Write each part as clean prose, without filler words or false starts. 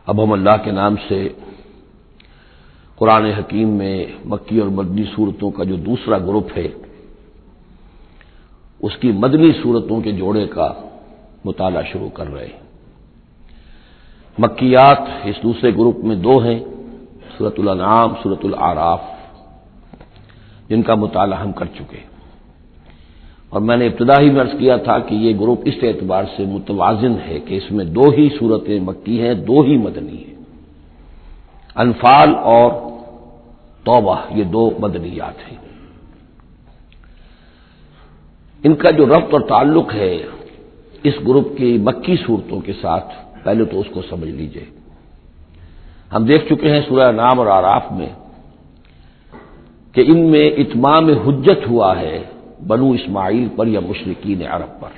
اب ہم اللہ کے نام سے قرآن حکیم میں مکی اور مدنی صورتوں کا جو دوسرا گروپ ہے اس کی مدنی صورتوں کے جوڑے کا مطالعہ شروع کر رہے ہیں۔ مکیات اس دوسرے گروپ میں دو ہیں، سورۃ الانعام، سورۃ الاعراف، جن کا مطالعہ ہم کر چکے ہیں، اور میں نے ابتدا ہی میں عرض کیا تھا کہ یہ گروپ اس اعتبار سے متوازن ہے کہ اس میں دو ہی صورتیں مکی ہیں، دو ہی مدنی ہیں۔ انفال اور توبہ یہ دو مدنیات ہیں۔ ان کا جو ربط اور تعلق ہے اس گروپ کی مکی صورتوں کے ساتھ، پہلے تو اس کو سمجھ لیجئے۔ ہم دیکھ چکے ہیں سورہ انعام اور اعراف میں کہ ان میں اتمام حجت ہوا ہے بنو اسماعیل پر یا مشرکین عرب پر۔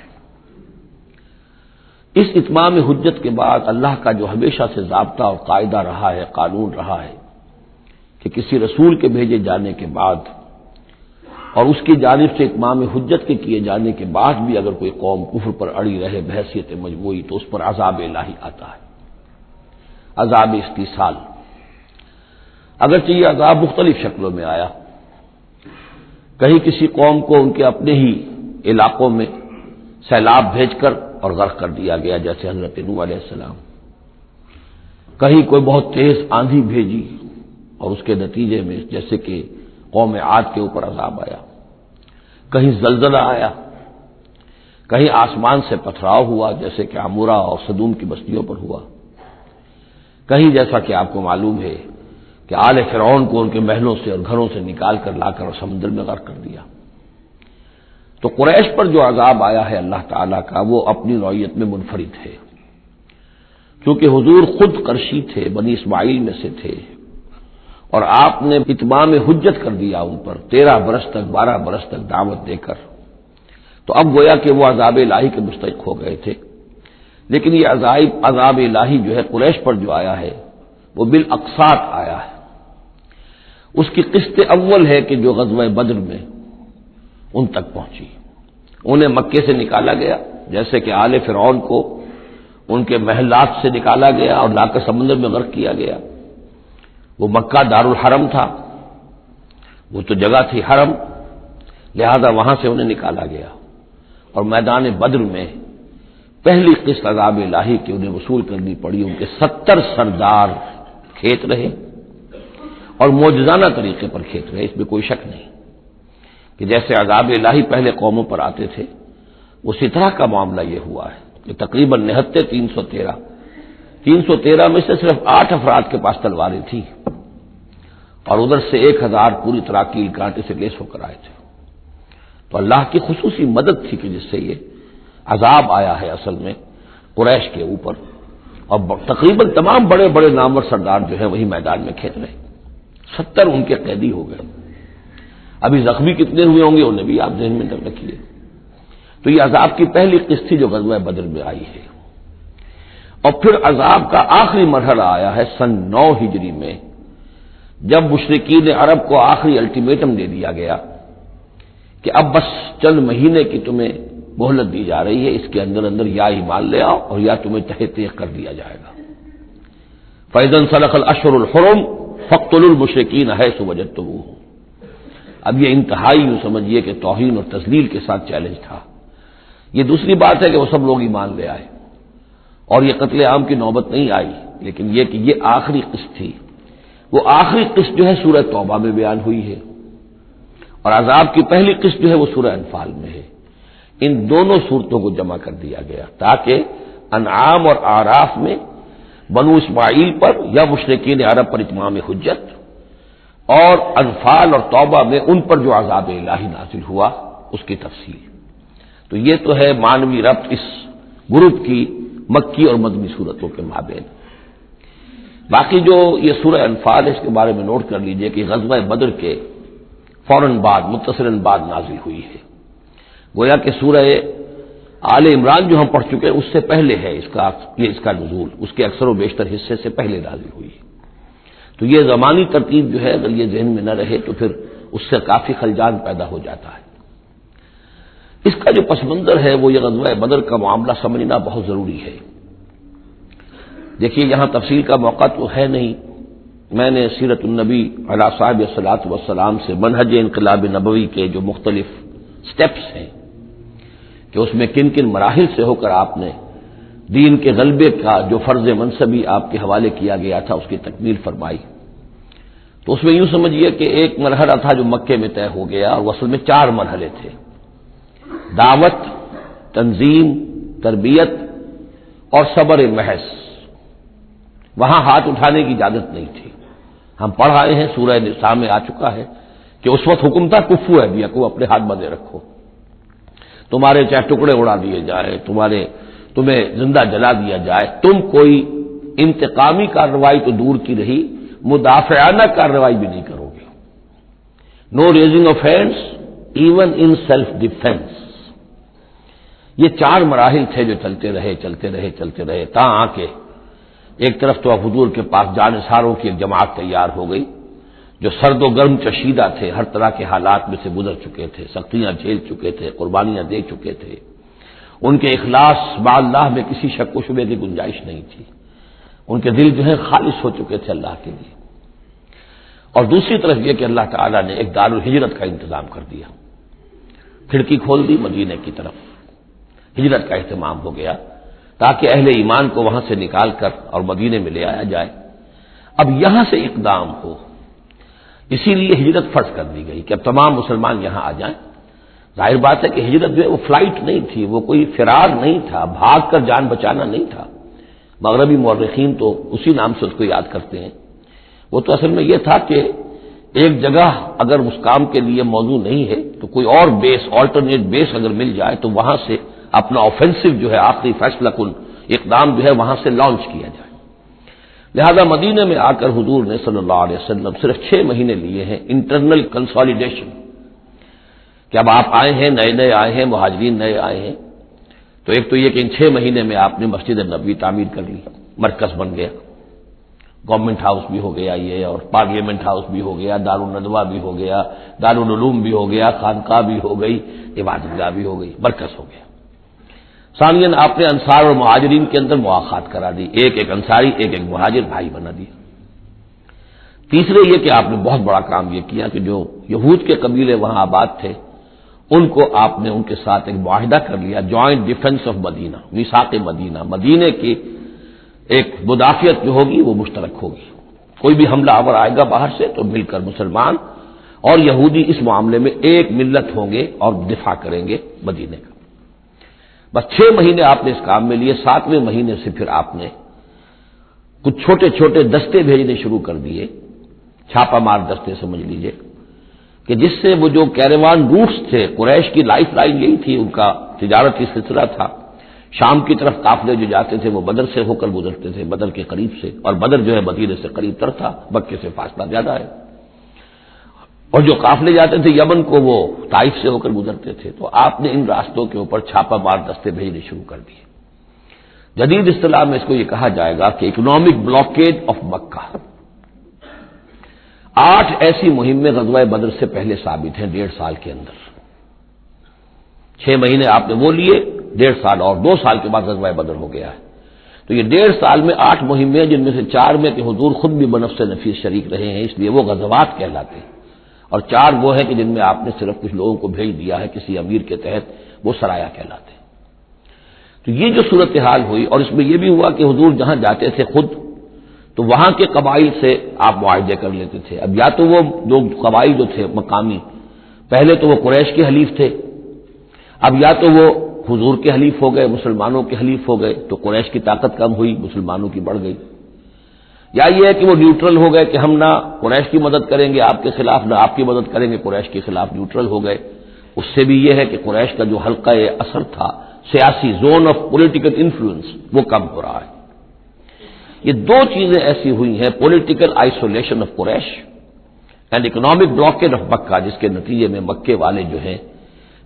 اس اتمام حجت کے بعد اللہ کا جو ہمیشہ سے ضابطہ اور قاعدہ رہا ہے، قانون رہا ہے کہ کسی رسول کے بھیجے جانے کے بعد اور اس کی جانب سے اتمام حجت کے کیے جانے کے بعد بھی اگر کوئی قوم کفر پر اڑی رہے بحیثیت مجموعی تو اس پر عذاب الہی آتا ہے، عذاب استیصال۔ اگرچہ یہ عذاب مختلف شکلوں میں آیا، کہیں کسی قوم کو ان کے اپنے ہی علاقوں میں سیلاب بھیج کر اور غرق کر دیا گیا جیسے حضرت نوح علیہ السلام، کہیں کوئی بہت تیز آندھی بھیجی اور اس کے نتیجے میں جیسے کہ قوم عاد کے اوپر عذاب آیا، کہیں زلزلہ آیا، کہیں آسمان سے پتھراؤ ہوا جیسے کہ عمورہ اور صدوم کی بستیوں پر ہوا، کہیں جیسا کہ آپ کو معلوم ہے کہ آل فرعون کو ان کے محلوں سے اور گھروں سے نکال کر لا کر سمندر میں غرق کر دیا۔ تو قریش پر جو عذاب آیا ہے اللہ تعالیٰ کا وہ اپنی نوعیت میں منفرد ہے، کیونکہ حضور خود قرشی تھے، بنی اسماعیل میں سے تھے، اور آپ نے اتمام حجت کر دیا ان پر 13 برس تک 12 برس تک دعوت دے کر، تو اب گویا کہ وہ عذاب الہی کے مستحق ہو گئے تھے۔ لیکن یہ عذاب الہی جو ہے قریش پر جو آیا ہے وہ بالاقساط آیا ہے۔ اس کی قسط اول ہے کہ جو غزوہ بدر میں ان تک پہنچی، انہیں مکے سے نکالا گیا جیسے کہ آل فرعون کو ان کے محلات سے نکالا گیا اور لا کر سمندر میں غرق کیا گیا۔ وہ مکہ دارالحرم تھا، وہ تو جگہ تھی حرم، لہذا وہاں سے انہیں نکالا گیا، اور میدان بدر میں پہلی قسط عذاب الہی کی انہیں وصول کرنی پڑی۔ ان کے 70 سردار کھیت رہے اور معجزانہ طریقے پر کھیت رہے، اس میں کوئی شک نہیں کہ جیسے عذاب الہی پہلے قوموں پر آتے تھے اسی طرح کا معاملہ یہ ہوا ہے کہ تقریباً نہتے 313 میں سے صرف 8 افراد کے پاس تلواریں تھیں، اور ادھر سے 1000 پوری طرح کیل کانٹے سے لیس ہو کر آئے تھے۔ تو اللہ کی خصوصی مدد تھی کہ جس سے یہ عذاب آیا ہے اصل میں قریش کے اوپر، اور تقریباً تمام بڑے بڑے نامور سردار جو ہیں وہی میدان میں کھیت رہے، 70 ان کے قیدی ہو گئے۔ ابھی زخمی کتنے ہوئے ہوں گے انہیں بھی آپ ذہن میں رکھیے۔ تو یہ عذاب کی پہلی قسط تھی جو غزوہ بدر میں آئی ہے، اور پھر عذاب کا آخری مرحلہ آیا ہے سن 9 ہجری میں، جب مشرکین عرب کو آخری الٹیمیٹم دے دیا گیا کہ اب بس چند مہینے کی تمہیں مہلت دی جا رہی ہے، اس کے اندر اندر یا ایمان لے آؤ اور یا تمہیں تہہ تیغ کر دیا جائے گا۔ فَإِذَا انسَلَخَ الْأَشْهُرُ الْحُرُمُ فَاقْتُلُوا الْمُشْرِكِينَ حَيْثُ وَجَدتُّمُوهُمْ۔ اب یہ انتہائی یوں سمجھیے کہ توہین اور تذلیل کے ساتھ چیلنج تھا۔ یہ دوسری بات ہے کہ وہ سب لوگ ایمان لے آئے اور یہ قتل عام کی نوبت نہیں آئی، لیکن یہ کہ یہ آخری قسط تھی۔ وہ آخری قسط جو ہے سورہ توبہ میں بیان ہوئی ہے، اور عذاب کی پہلی قسط جو ہے وہ سورہ انفال میں ہے۔ ان دونوں صورتوں کو جمع کر دیا گیا تاکہ انعام اور اعراف میں بنو اسماعیل پر یا مشرکین عرب پر اتمام حجت، اور انفال اور توبہ میں ان پر جو عذاب الہی نازل ہوا اس کی تفصیل۔ تو یہ تو ہے معنوی ربط اس گروپ کی مکی اور مدنی صورتوں کے مابین۔ باقی جو یہ سورہ انفال ہے اس کے بارے میں نوٹ کر لیجئے کہ غزوہ بدر کے فوراً بعد متصلاً بعد نازل ہوئی ہے، گویا کہ سورہ آل عمران جو ہم پڑھ چکے ہیں اس سے پہلے ہے اس کا نزول، اس کے اکثر و بیشتر حصے سے پہلے نازل ہوئی ہے۔ تو یہ زمانی ترتیب جو ہے اگر یہ ذہن میں نہ رہے تو پھر اس سے کافی خلجان پیدا ہو جاتا ہے۔ اس کا جو پس منظر ہے وہ یہ غزوہ بدر کا معاملہ سمجھنا بہت ضروری ہے۔ دیکھیے یہاں تفصیل کا موقع تو ہے نہیں، میں نے سیرت النبی علیہ صاحب الصلاۃ والسلام سے منہج انقلاب نبوی کے جو مختلف سٹیپس ہیں کہ اس میں کن کن مراحل سے ہو کر آپ نے دین کے غلبے کا جو فرض منصبی آپ کے حوالے کیا گیا تھا اس کی تکمیل فرمائی، تو اس میں یوں سمجھیے کہ ایک مرحلہ تھا جو مکے میں طے ہو گیا، اور اصل میں 4 مرحلے تھے: دعوت، تنظیم، تربیت اور صبر محض۔ وہاں ہاتھ اٹھانے کی اجازت نہیں تھی۔ ہم پڑھ آئے ہیں، سورہ نساء میں آ چکا ہے کہ اس وقت حکم تھا کفو ہے بیا کو اپنے ہاتھ بندھے رکھو، تمہارے چاہے ٹکڑے اڑا دیے جائے، تمہیں زندہ جلا دیا جائے، تم کوئی انتقامی کارروائی تو دور کی رہی، مدافعانہ کارروائی بھی نہیں کرو گے۔ No raising of hands even in self defence. یہ 4 مراحل تھے جو چلتے رہے تا آ کے ایک طرف تو حضور کے پاس جانثاروں کی ایک جماعت تیار ہو گئی جو سرد و گرم چشیدہ تھے، ہر طرح کے حالات میں سے گزر چکے تھے، سختیاں جھیل چکے تھے، قربانیاں دے چکے تھے، ان کے اخلاص با اللہ میں کسی شک و شبے کی گنجائش نہیں تھی، ان کے دل جو ہے خالص ہو چکے تھے اللہ کے لیے۔ اور دوسری طرف یہ کہ اللہ تعالیٰ نے ایک دارالہجرت کا انتظام کر دیا، کھڑکی کھول دی مدینے کی طرف، ہجرت کا اہتمام ہو گیا تاکہ اہل ایمان کو وہاں سے نکال کر اور مدینے میں لے آیا جائے۔ اب یہاں سے اقدام ہو، اسی لیے ہجرت فرض کر دی گئی کہ اب تمام مسلمان یہاں آ جائیں۔ ظاہر بات ہے کہ ہجرت جو ہے وہ فلائٹ نہیں تھی، وہ کوئی فرار نہیں تھا، بھاگ کر جان بچانا نہیں تھا۔ مغربی مورخین تو اسی نام سے اس کو یاد کرتے ہیں۔ وہ تو اصل میں یہ تھا کہ ایک جگہ اگر اس کام کے لیے موضوع نہیں ہے تو کوئی اور بیس، آلٹرنیٹ بیس اگر مل جائے تو وہاں سے اپنا آفینسو جو ہے آخری فیصلہ کن اقدام جو ہے وہاں سے لانچ کیا جائے۔ لہذا مدینے میں آ کر حضور نے صلی اللہ علیہ وسلم صرف 6 مہینے لیے ہیں انٹرنل کنسالیڈیشن، کہ اب آپ آئے ہیں، نئے آئے ہیں، مہاجرین نئے آئے ہیں، تو ایک تو یہ کہ ان 6 مہینے میں آپ نے مسجد نبوی تعمیر کر لی، مرکز بن گیا، گورنمنٹ ہاؤس بھی ہو گیا یہ، اور پارلیمنٹ ہاؤس بھی ہو گیا، دارالندوہ بھی ہو گیا، دارالعلوم بھی ہو گیا، خانقاہ بھی ہو گئی، عبادت گاہ بھی ہو گئی، مرکز ہو گیا۔ ثانیاً آپ نے انصار اور مہاجرین کے اندر مواخات کرا دی، ایک انصاری ایک مہاجر بھائی بنا دیا۔ تیسرے یہ کہ آپ نے بہت بڑا کام یہ کیا کہ جو یہود کے قبیلے وہاں آباد تھے ان کو آپ نے ان کے ساتھ ایک معاہدہ کر لیا، جوائنٹ ڈیفنس آف مدینہ، میثاق مدینہ، مدینے کی ایک مدافعت جو ہوگی وہ مشترک ہوگی، کوئی بھی حملہ آور آئے گا باہر سے تو مل کر مسلمان اور یہودی اس معاملے میں ایک ملت ہوں گے اور دفاع کریں گے مدینے کا۔ بس 6 مہینے آپ نے اس کام میں لیے، 7ویں مہینے سے پھر آپ نے کچھ چھوٹے چھوٹے دستے بھیجنے شروع کر دیے، چھاپا مار دستے سمجھ لیجئے، کہ جس سے وہ جو کیروان روٹس تھے، قریش کی لائف لائن یہی تھی، ان کا تجارتی سلسلہ تھا، شام کی طرف قافلے جو جاتے تھے وہ بدر سے ہو کر گزرتے تھے، بدر کے قریب سے، اور بدر جو ہے مدینے سے قریب تر تھا، مکے سے فاصلہ زیادہ ہے، اور جو قافلے جاتے تھے یمن کو وہ طائف سے ہو کر گزرتے تھے، تو آپ نے ان راستوں کے اوپر چھاپا مار دستے بھیجنے شروع کر دیے۔ جدید اصطلاح میں اس کو یہ کہا جائے گا کہ اکنامک بلاکیڈ آف مکہ۔ 8 ایسی مہمیں غزوہ بدر سے پہلے ثابت ہیں 1.5 سال کے اندر۔ 6 مہینے آپ نے وہ لیے، 1.5 سال اور 2 سال کے بعد غزوہ بدر ہو گیا ہے، تو یہ 1.5 سال میں 8 مہمیں، جن میں سے 4 میں کہ حضور خود بھی بنفس نفیس شریک رہے ہیں، اس لیے وہ غزوات کہلاتے ہیں، اور 4 وہ ہیں کہ جن میں آپ نے صرف کچھ لوگوں کو بھیج دیا ہے کسی امیر کے تحت، وہ سرایا کہلاتے ہیں۔ تو یہ جو صورتحال ہوئی، اور اس میں یہ بھی ہوا کہ حضور جہاں جاتے تھے خود تو وہاں کے قبائل سے آپ معاہدے کر لیتے تھے۔ اب یا تو وہ جو قبائل جو تھے مقامی، پہلے تو وہ قریش کے حلیف تھے، اب یا تو وہ حضور کے حلیف ہو گئے، مسلمانوں کے حلیف ہو گئے، تو قریش کی طاقت کم ہوئی، مسلمانوں کی بڑھ گئی، یا یہ ہے کہ وہ نیوٹرل ہو گئے کہ ہم نہ قریش کی مدد کریں گے آپ کے خلاف، نہ آپ کی مدد کریں گے قریش کے خلاف، نیوٹرل ہو گئے۔ اس سے بھی یہ ہے کہ قریش کا جو حلقہ اثر تھا، سیاسی زون آف پولیٹیکل انفلوئنس، وہ کم ہو رہا ہے۔ یہ 2 چیزیں ایسی ہوئی ہیں، political isolation of Quraysh and economic blockade of Makkah, جس کے نتیجے میں مکے والے جو ہیں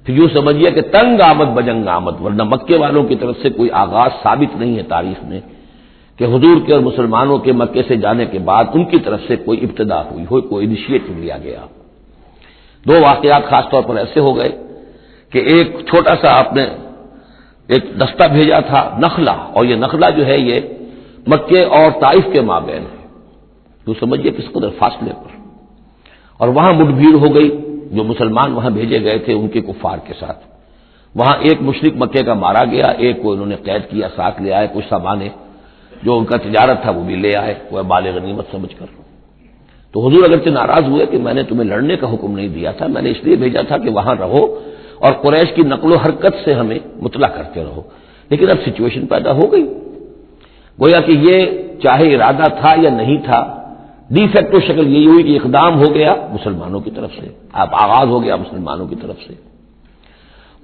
پھر یوں سمجھیے کہ تنگ آمد بجنگ آمد، ورنہ مکے والوں کی طرف سے کوئی آغاز ثابت نہیں ہے تاریخ میں کہ حضور کے اور مسلمانوں کے مکے سے جانے کے بعد ان کی طرف سے کوئی ابتدا ہوئی ہو، کوئی انیشیٹو لیا گیا۔ 2 واقعات خاص طور پر ایسے ہو گئے کہ ایک چھوٹا سا آپ نے ایک دستہ بھیجا تھا نخلا، اور یہ نخلا جو ہے یہ مکے اور طائف کے مابین ہے، تو سمجھیے کس قدر فاصلے پر، اور وہاں مٹ بھیڑ ہو گئی، جو مسلمان وہاں بھیجے گئے تھے ان کے کفار کے ساتھ، وہاں ایک مشرک مکے کا مارا گیا، ایک کو انہوں نے قید کیا، ساتھ لے آئے، کچھ سامان جو ان کا تجارت تھا وہ بھی لے آئے، وہ مال غنیمت سمجھ کر۔ تو حضور اگرچہ ناراض ہوئے کہ میں نے تمہیں لڑنے کا حکم نہیں دیا تھا، میں نے اس لیے بھیجا تھا کہ وہاں رہو اور قریش کی نقل و حرکت سے ہمیں مطلع کرتے رہو، لیکن اب سچویشن پیدا ہو گئی، گویا کہ یہ چاہے ارادہ تھا یا نہیں تھا، ڈی فیکٹو شکل یہی ہوئی کہ اقدام ہو گیا مسلمانوں کی طرف سے، اب آغاز ہو گیا مسلمانوں کی طرف سے۔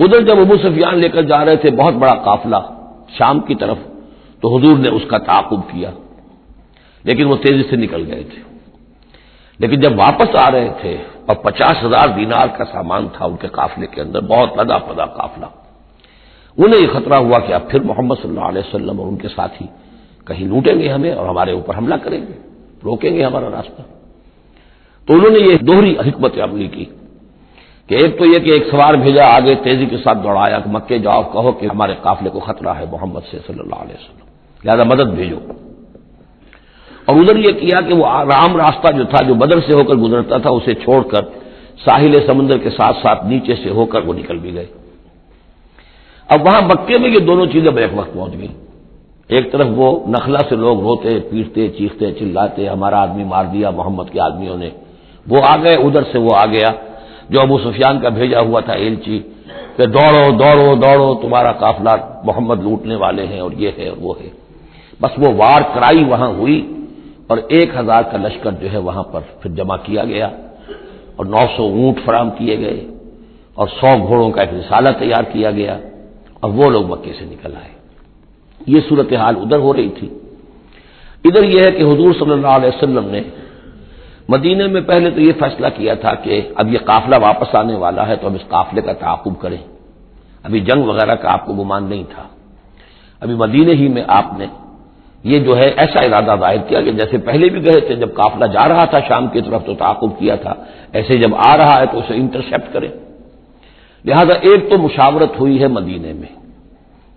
ادھر جب ابو سفیان لے کر جا رہے تھے بہت بڑا قافلہ شام کی طرف، تو حضور نے اس کا تعاقب کیا، لیکن وہ تیزی سے نکل گئے تھے۔ لیکن جب واپس آ رہے تھے اور 50,000 دینار کا سامان تھا ان کے قافلے کے اندر، بہت لدا پدا قافلہ، انہیں یہ خطرہ ہوا کہ اب پھر محمد صلی اللہ علیہ وسلم اور ان کے ساتھی کہیں لوٹیں گے ہمیں اور ہمارے اوپر حملہ کریں گے، روکیں گے ہمارا راستہ۔ تو انہوں نے یہ دوہری حکمت عملی کی کہ ایک تو یہ کہ ایک سوار بھیجا، آگے تیزی کے ساتھ دوڑایا کہ مکے جاؤ، کہو کہ ہمارے قافلے کو خطرہ ہے محمد سے صلی اللہ علیہ وسلم، لہذا مدد بھیجو۔ اور ادھر یہ کیا کہ وہ عام راستہ جو تھا، جو بدر سے ہو کر گزرتا تھا، اسے چھوڑ کر ساحل سمندر کے ساتھ ساتھ نیچے سے ہو کر وہ نکل بھی گئے۔ اب وہاں مکے میں یہ دونوں چیزیں بیک وقت پہنچ گئی، ایک طرف وہ نخلا سے لوگ روتے پیٹتے چیختے چلاتے ہمارا آدمی مار دیا محمد کے آدمیوں نے، وہ آ گئے، ادھر سے وہ آ گیا جو ابو سفیان کا بھیجا ہوا تھا ایلچی کہ دوڑو دوڑو دوڑو تمہارا قافلہ محمد لوٹنے والے ہیں اور یہ ہے اور وہ ہے۔ بس وہ وار کرائی وہاں ہوئی اور 1,000 کا لشکر جو ہے وہاں پر پھر جمع کیا گیا اور 900 اونٹ فراہم کیے گئے اور 100 گھوڑوں کا ایک رسالہ تیار کیا گیا اور وہ لوگ مکے سے نکل آئے۔ یہ صورتحال ادھر ہو رہی تھی۔ ادھر یہ ہے کہ حضور صلی اللہ علیہ وسلم نے مدینے میں پہلے تو یہ فیصلہ کیا تھا کہ اب یہ قافلہ واپس آنے والا ہے تو ہم اس قافلے کا تعاقب کریں، ابھی جنگ وغیرہ کا آپ کو گمان نہیں تھا، ابھی مدینے ہی میں آپ نے یہ جو ہے ایسا ارادہ ظاہر کیا کہ جیسے پہلے بھی گئے تھے، جب قافلہ جا رہا تھا شام کی طرف تو تعاقب کیا تھا، ایسے جب آ رہا ہے تو اسے انٹرسیپٹ کریں۔ لہذا ایک تو مشاورت ہوئی ہے مدینے میں،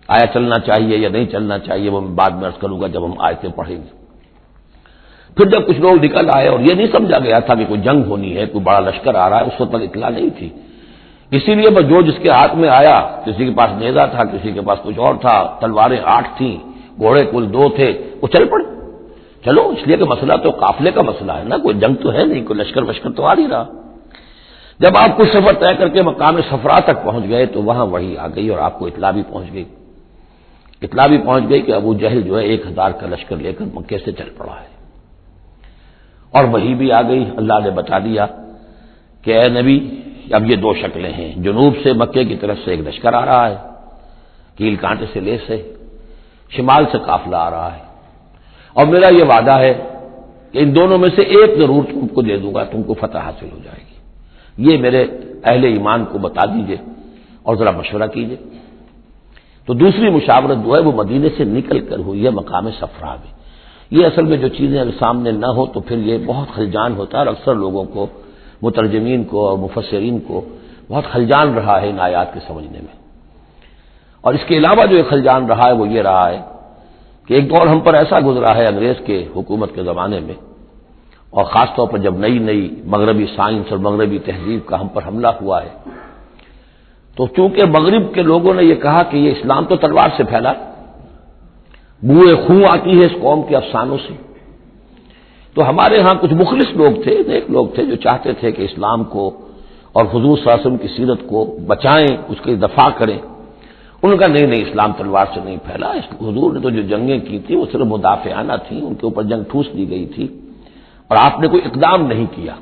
آیا چلنا چاہیے یا نہیں چلنا چاہیے، وہ میں بعد میں عرض کروں گا جب ہم آیتیں پڑھیں گے۔ پھر جب کچھ لوگ نکل آئے اور یہ نہیں سمجھا گیا تھا کہ کوئی جنگ ہونی ہے، کوئی بڑا لشکر آ رہا ہے، اس وقت تک اطلاع نہیں تھی، اسی لیے بس جو جس کے ہاتھ میں آیا، کسی کے پاس نیزہ تھا، کسی کے پاس کچھ اور تھا، تلواریں 8 تھیں، گھوڑے کل 2 تھے، وہ چل پڑے۔ چلو اس لیے کہ مسئلہ تو قافلے کا مسئلہ ہے نا، کوئی جنگ تو ہے نہیں، کوئی لشکر وشکر تو آ نہیں رہا۔ جب آپ کچھ سفر طے کر کے مقام صفرا تک پہنچ گئے تو وہاں وحی آ گئی اور آپ کو اطلاع بھی پہنچ گئی، کہ ابو جہل جو ہے 1,000 کا لشکر لے کر مکے سے چل پڑا ہے، اور وحی بھی آ گئی، اللہ نے بتا دیا کہ اے نبی اب یہ 2 شکلیں ہیں، جنوب سے مکے کی طرف سے ایک لشکر آ رہا ہے، کیل کانٹے سے لیس ہے، شمال سے قافلہ آ رہا ہے، اور میرا یہ وعدہ ہے کہ ان دونوں میں سے ایک ضرور تم کو دے دوں گا، تم کو فتح حاصل ہو جائے گی، یہ میرے اہل ایمان کو بتا دیجئے اور ذرا مشورہ کیجئے۔ تو دوسری مشاورت جو ہے وہ مدینے سے نکل کر ہوئی ہے مقام صفرا میں۔ یہ اصل میں جو چیزیں اگر سامنے نہ ہو تو پھر یہ بہت خلجان ہوتا ہے، اور اکثر لوگوں کو، مترجمین کو اور مفسرین کو بہت خلجان رہا ہے ان آیات کے سمجھنے میں۔ اور اس کے علاوہ جو ایک خلجان رہا ہے وہ یہ رہا ہے کہ ایک دور ہم پر ایسا گزرا ہے انگریز کے حکومت کے زمانے میں، اور خاص طور پر جب نئی نئی مغربی سائنس اور مغربی تہذیب کا ہم پر حملہ ہوا ہے، تو چونکہ مغرب کے لوگوں نے یہ کہا کہ یہ اسلام تو تلوار سے پھیلا، بوئے خون آتی ہے اس قوم کے افسانوں سے، تو ہمارے ہاں کچھ مخلص لوگ تھے، نیک لوگ تھے جو چاہتے تھے کہ اسلام کو اور حضور صلی اللہ علیہ وسلم کی سیرت کو بچائیں، اس کی دفاع کریں۔ ان کا نہیں اسلام تلوار سے نہیں پھیلا، حضور نے تو جو جنگیں کی تھی وہ صرف مدافعانہ تھیں، ان کے اوپر جنگ ٹھوس دی گئی تھی اور آپ نے کوئی اقدام نہیں کیا۔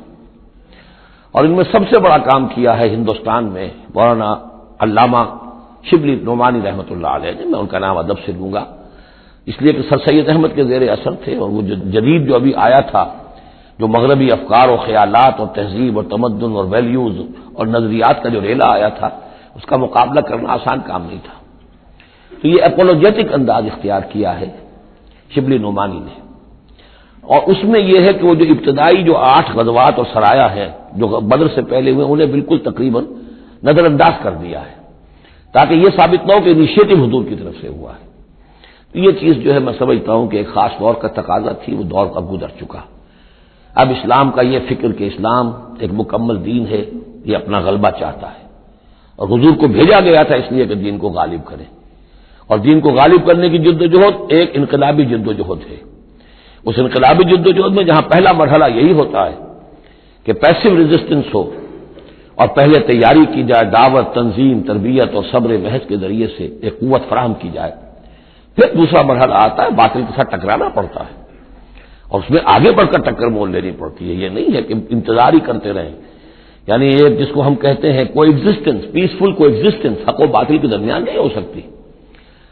اور ان میں سب سے بڑا کام کیا ہے ہندوستان میں مولانا علامہ شبلی نعمانی رحمۃ اللہ علیہ نے، میں ان کا نام ادب سے لوں گا اس لیے کہ سر سید احمد کے زیر اثر تھے، اور وہ جو جدید جو ابھی آیا تھا، جو مغربی افکار و خیالات اور تہذیب اور تمدن اور ویلیوز اور نظریات کا جو ریلا آیا تھا، اس کا مقابلہ کرنا آسان کام نہیں تھا۔ تو یہ اپولوجیٹک انداز اختیار کیا ہے شبلی نعمانی نے، اور اس میں یہ ہے کہ وہ جو ابتدائی جو 8 غزوات اور سرایا ہیں جو بدر سے پہلے ہوئے، انہیں بالکل تقریباً نظر انداز کر دیا ہے، تاکہ یہ ثابت نہ ہو کہ انیشیٹو حضور کی طرف سے ہوا ہے۔ یہ چیز جو ہے میں سمجھتا ہوں کہ ایک خاص دور کا تقاضا تھی، وہ دور اب گزر چکا۔ اب اسلام کا یہ فکر کہ اسلام ایک مکمل دین ہے، یہ اپنا غلبہ چاہتا ہے، اور حضور کو بھیجا گیا تھا اس لیے کہ دین کو غالب کرے، اور دین کو غالب کرنے کی جدوجہد ایک انقلابی جدوجہد ہے۔ اس انقلابی جدوجہد میں جہاں پہلا مرحلہ یہی ہوتا ہے کہ پیسو ریزسٹنس ہو، اور پہلے تیاری کی جائے، دعوت، تنظیم، تربیت اور صبر محض کے ذریعے سے ایک قوت فراہم کی جائے، پھر دوسرا مرحلہ آتا ہے باطل کے ساتھ ٹکرانا پڑتا ہے، اور اس میں آگے بڑھ کر ٹکر مول لینی پڑتی ہے۔ یہ نہیں ہے کہ انتظار ہی کرتے رہیں، یعنی ایک جس کو ہم کہتے ہیں کو ایگزسٹنس، پیسفل کو ایگزسٹنس حق و باطل کے درمیان نہیں ہو سکتی۔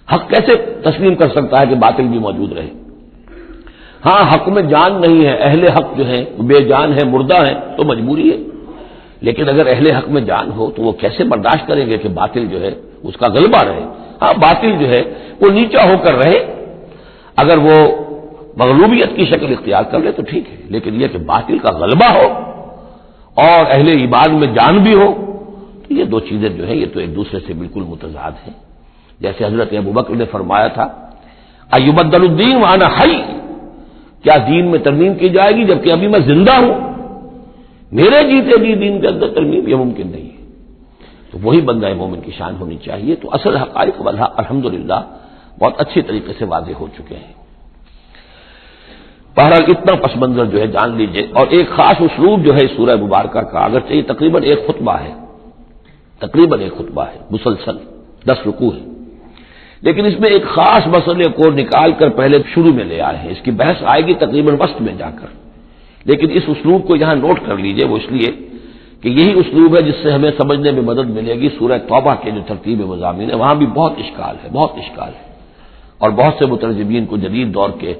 حق کیسے تسلیم کر سکتا ہے کہ باطل بھی موجود رہے؟ ہاں، حق میں جان نہیں ہے، اہل حق جو ہیں بے جان ہے، مردہ ہیں، تو مجبوری ہے، لیکن اگر اہل حق میں جان ہو تو وہ کیسے برداشت کریں گے کہ باطل جو ہے اس کا غلبہ رہے؟ ہاں، باطل جو ہے وہ نیچا ہو کر رہے، اگر وہ مغلوبیت کی شکل اختیار کر لے تو ٹھیک ہے، لیکن یہ کہ باطل کا غلبہ ہو اور اہل ایمان میں جان بھی ہو، تو یہ دو چیزیں جو ہیں یہ تو ایک دوسرے سے بالکل متضاد ہیں۔ جیسے حضرت ابوبکر نے فرمایا تھا ایبدل الدین وانا حی، کیا دین میں ترمیم کی جائے گی جبکہ ابھی میں زندہ ہوں؟ میرے جیتے جی دین کے اندر ترمیم یہ ممکن نہیں ہے۔ تو وہی بندہ مومن کی شان ہونی چاہیے۔ تو اصل حقائق الحمدللہ بہت اچھی طریقے سے واضح ہو چکے ہیں۔ بہرحال اتنا پس منظر جو ہے جان لیجئے، اور ایک خاص اسلوب جو ہے سورہ مبارکہ کا، اگرچہ یہ تقریباً ایک خطبہ ہے، مسلسل 10 رکوع ہے، لیکن اس میں ایک خاص مسئلے کو نکال کر پہلے شروع میں لے آئے ہیں۔ اس کی بحث آئے گی تقریباً وسط میں جا کر، لیکن اس اسلوب کو یہاں نوٹ کر لیجئے، وہ اس لیے کہ یہی اسلوب ہے جس سے ہمیں سمجھنے میں مدد ملے گی۔ سورہ توبہ کے جو ترتیب مضامین ہے وہاں بھی بہت اشکال ہے، اور بہت سے مترجمین کو جدید دور کے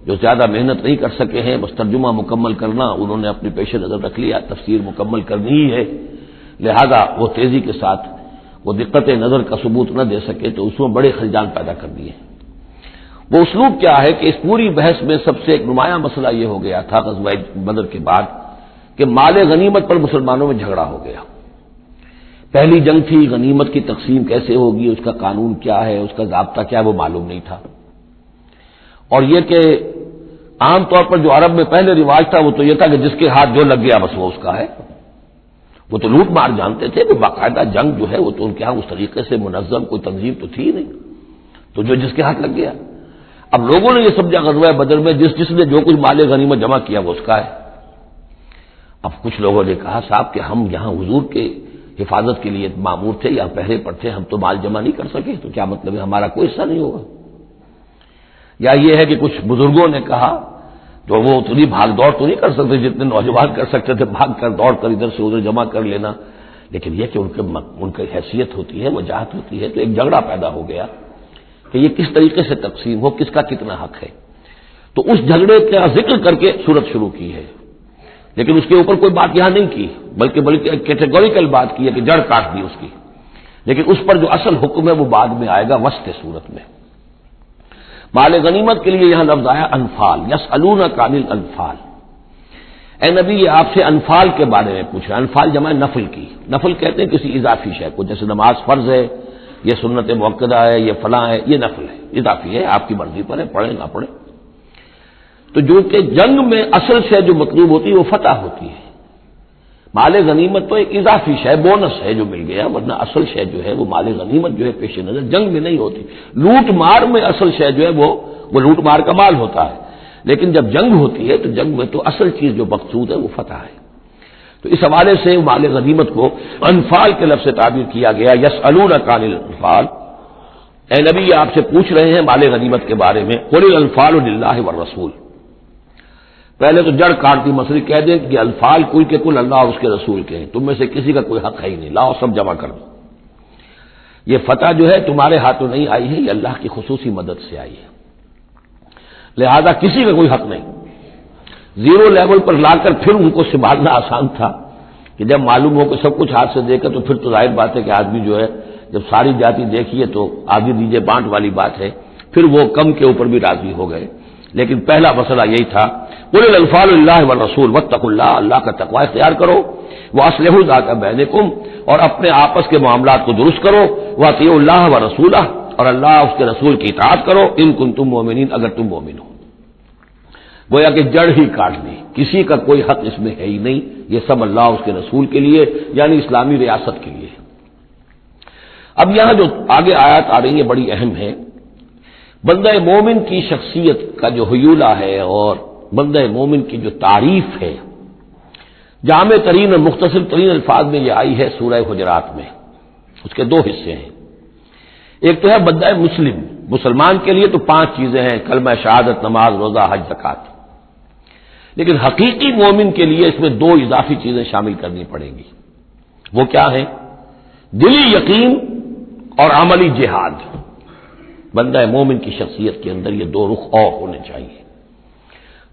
جو زیادہ محنت نہیں کر سکے ہیں، بس ترجمہ مکمل کرنا انہوں نے اپنے پیش نظر رکھ لیا، تفسیر مکمل کرنی ہی ہے، لہذا وہ تیزی کے ساتھ وہ دقت نظر کا ثبوت نہ دے سکے تو اس میں بڑے خلجان پیدا کر دیے۔ وہ اسلوب کیا ہے کہ اس پوری بحث میں سب سے ایک نمایاں مسئلہ یہ ہو گیا تھا غزوہ بدر کے بعد کہ مال غنیمت پر مسلمانوں میں جھگڑا ہو گیا۔ پہلی جنگ تھی، غنیمت کی تقسیم کیسے ہوگی، اس کا قانون کیا ہے، اس کا ضابطہ کیا ہے، وہ معلوم نہیں تھا۔ اور یہ کہ عام طور پر جو عرب میں پہلے رواج تھا وہ تو یہ تھا کہ جس کے ہاتھ جو لگ گیا بس وہ اس کا ہے۔ وہ تو لوٹ مار جانتے تھے کہ باقاعدہ جنگ جو ہے وہ تو ان کے ہاں اس طریقے سے منظم کوئی تنظیم تو تھی نہیں، تو جو جس کے ہاتھ لگ گیا۔ اب لوگوں نے یہ سمجھا غزوہ بدر میں جس نے جو کچھ مال غنیمت جمع کیا وہ اس کا ہے۔ اب کچھ لوگوں نے کہا صاحب کہ ہم یہاں حضور کے حفاظت کے لیے مامور تھے، یہاں پہرے پر تھے، ہم تو مال جمع نہیں کر سکے، تو کیا مطلب ہے ہمارا کوئی حصہ نہیں ہوگا؟ یا یہ ہے کہ کچھ بزرگوں نے کہا تو وہ اتنی بھاگ دوڑ تو نہیں کر سکتے جتنے نوجوان کر سکتے تھے، بھاگ کر دوڑ کر ادھر سے ادھر جمع کر لینا، لیکن یہ کہ ان کی حیثیت ہوتی ہے، وجاہت ہوتی ہے، تو ایک جھگڑا پیدا ہو گیا کہ یہ کس طریقے سے تقسیم ہو، کس کا کتنا حق ہے۔ تو اس جھگڑے کا ذکر کر کے سورت شروع کی ہے، لیکن اس کے اوپر کوئی بات یہاں نہیں کی، بلکہ کیٹیگوریکل بات کی ہے کہ جڑ کاٹ دی اس کی، لیکن اس پر جو اصل حکم ہے وہ بعد میں آئے گا وسط سورت میں۔ مال غنیمت کے لیے یہاں لفظ آیا انفال، یسألونک عن الانفال۔ اے نبی یہ آپ سے انفال کے بارے میں پوچھ رہا ہے۔ انفال جمع نفل کی، نفل کہتے ہیں کسی اضافی شے کو، جیسے نماز فرض ہے، یہ سنت مؤکدہ ہے، یہ فلاں ہے، یہ نفل ہے، اضافی ہے، آپ کی مرضی پر ہے، پڑھیں نہ پڑھیں۔ تو جو کہ جنگ میں اصل شے جو مطلوب ہوتی ہے وہ فتح ہوتی ہے، مال غنیمت تو ایک اضافی شے، بونس ہے جو مل گیا، ورنہ اصل شے جو ہے وہ مال غنیمت جو ہے پیش نظر جنگ میں نہیں ہوتی۔ لوٹ مار میں اصل شے جو ہے وہ لوٹ مار کا مال ہوتا ہے، لیکن جب جنگ ہوتی ہے تو جنگ میں تو اصل چیز جو مقصود ہے وہ فتح ہے۔ تو اس حوالے سے مال غنیمت کو انفال کے لفظ سے تعبیر کیا گیا، یسألونک عن الانفال۔ اے نبی یہ آپ سے پوچھ رہے ہیں مال غنیمت کے بارے میں، قل الانفال للہ والرسول۔ پہلے تو جڑ کاٹتی مسئلہ کہہ دیں کہ الفال کل کے کل اللہ اور اس کے رسول کے ہیں، تم میں سے کسی کا کوئی حق ہے ہی نہیں، لاؤ سب جمع کر دو۔ یہ فتح جو ہے تمہارے ہاتھوں نہیں آئی ہے، یہ اللہ کی خصوصی مدد سے آئی ہے، لہذا کسی کا کوئی حق نہیں۔ زیرو لیول پر لا کر پھر ان کو سنبھالنا آسان تھا کہ جب معلوم ہو کہ سب کچھ ہاتھ سے دے کر، تو پھر تو ظاہر بات ہے کہ آدمی جو ہے جب ساری جاتی دیکھیے تو آدھی دیجیے بانٹ والی بات ہے، پھر وہ کم کے اوپر بھی راضی ہو گئے۔ لیکن پہلا مسئلہ یہی تھا، قل الانفال للہ والرسول واتقوا اللہ، اللہ کا تقوی اختیار کرو، واصلحوا ذات بینکم، اور اپنے آپس کے معاملات کو درست کرو، واطیعوا اللہ ورسولہ، اور اللہ اس کے رسول کی اطاعت کرو ان کنتم مؤمنین اگر تم مومن ہو. گویا کہ جڑ ہی کاٹ دی، کسی کا کوئی حق اس میں ہے ہی نہیں، یہ سب اللہ اس کے رسول کے لیے یعنی اسلامی ریاست کے لیے. اب یہاں جو آگے آیات آ رہی ہیں بڑی اہم ہے. بندہ مومن کی شخصیت کا جو حیولہ ہے اور بندہ مومن کی جو تعریف ہے جامع ترین اور مختصر ترین الفاظ میں یہ آئی ہے سورہ حجرات میں. اس کے دو حصے ہیں. ایک تو ہے بندہ مسلم، مسلمان کے لیے تو 5 چیزیں ہیں، کلمہ شہادت، نماز، روزہ، حج، زکوٰۃ. لیکن حقیقی مومن کے لیے اس میں 2 اضافی چیزیں شامل کرنی پڑیں گی. وہ کیا ہیں؟ دلی یقین اور عملی جہاد. بندہ مومن کی شخصیت کے اندر یہ 2 رخ اور ہونے چاہیے.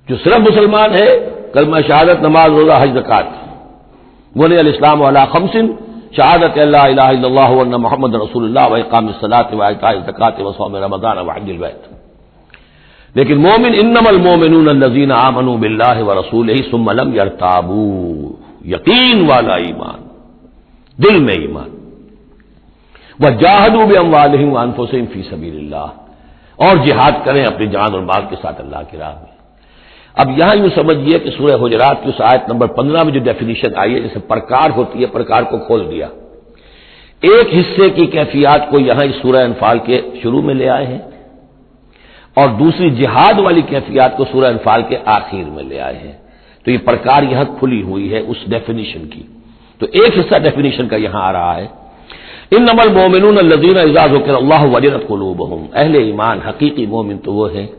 جو صرف مسلمان ہے، کلمہ شہادت، نماز، روزہ، حج، زکوٰۃ. بنی الاسلام علی 5 شہادت اللہ الہ الا اللہ وان محمد رسول اللہ واقام الصلاۃ وایتاء الزکوٰۃ وصوم رمضان وحج البیت. لیکن مومن انما المؤمنون الذین آمنوا باللہ ورسولہ ثم لم یرتابوا، یقین والا ایمان، دل میں ایمان. وجاہدوا باموالہم وانفسہم فی سبیل اللہ، اور جہاد کریں اپنی جان اور مال کے ساتھ اللہ کی راہ میں. اب یہاں یوں سمجھیے کہ سورہ حجرات کی اس آیت نمبر 15 میں جو ڈیفینیشن آئی ہے، جیسے پرکار ہوتی ہے، پرکار کو کھول دیا. ایک حصے کی کیفیات کو یہاں اس سورہ انفال کے شروع میں لے آئے ہیں اور دوسری جہاد والی کیفیات کو سورہ انفال کے آخر میں لے آئے ہیں. تو یہ پرکار یہاں کھلی ہوئی ہے اس ڈیفینیشن کی. تو ایک حصہ ڈیفینیشن کا یہاں آ رہا ہے، انما المؤمنون الذین اذا ذکر اللہ وجلت قلوبہم. اہل ایمان، حقیقی مومن تو وہ ہیں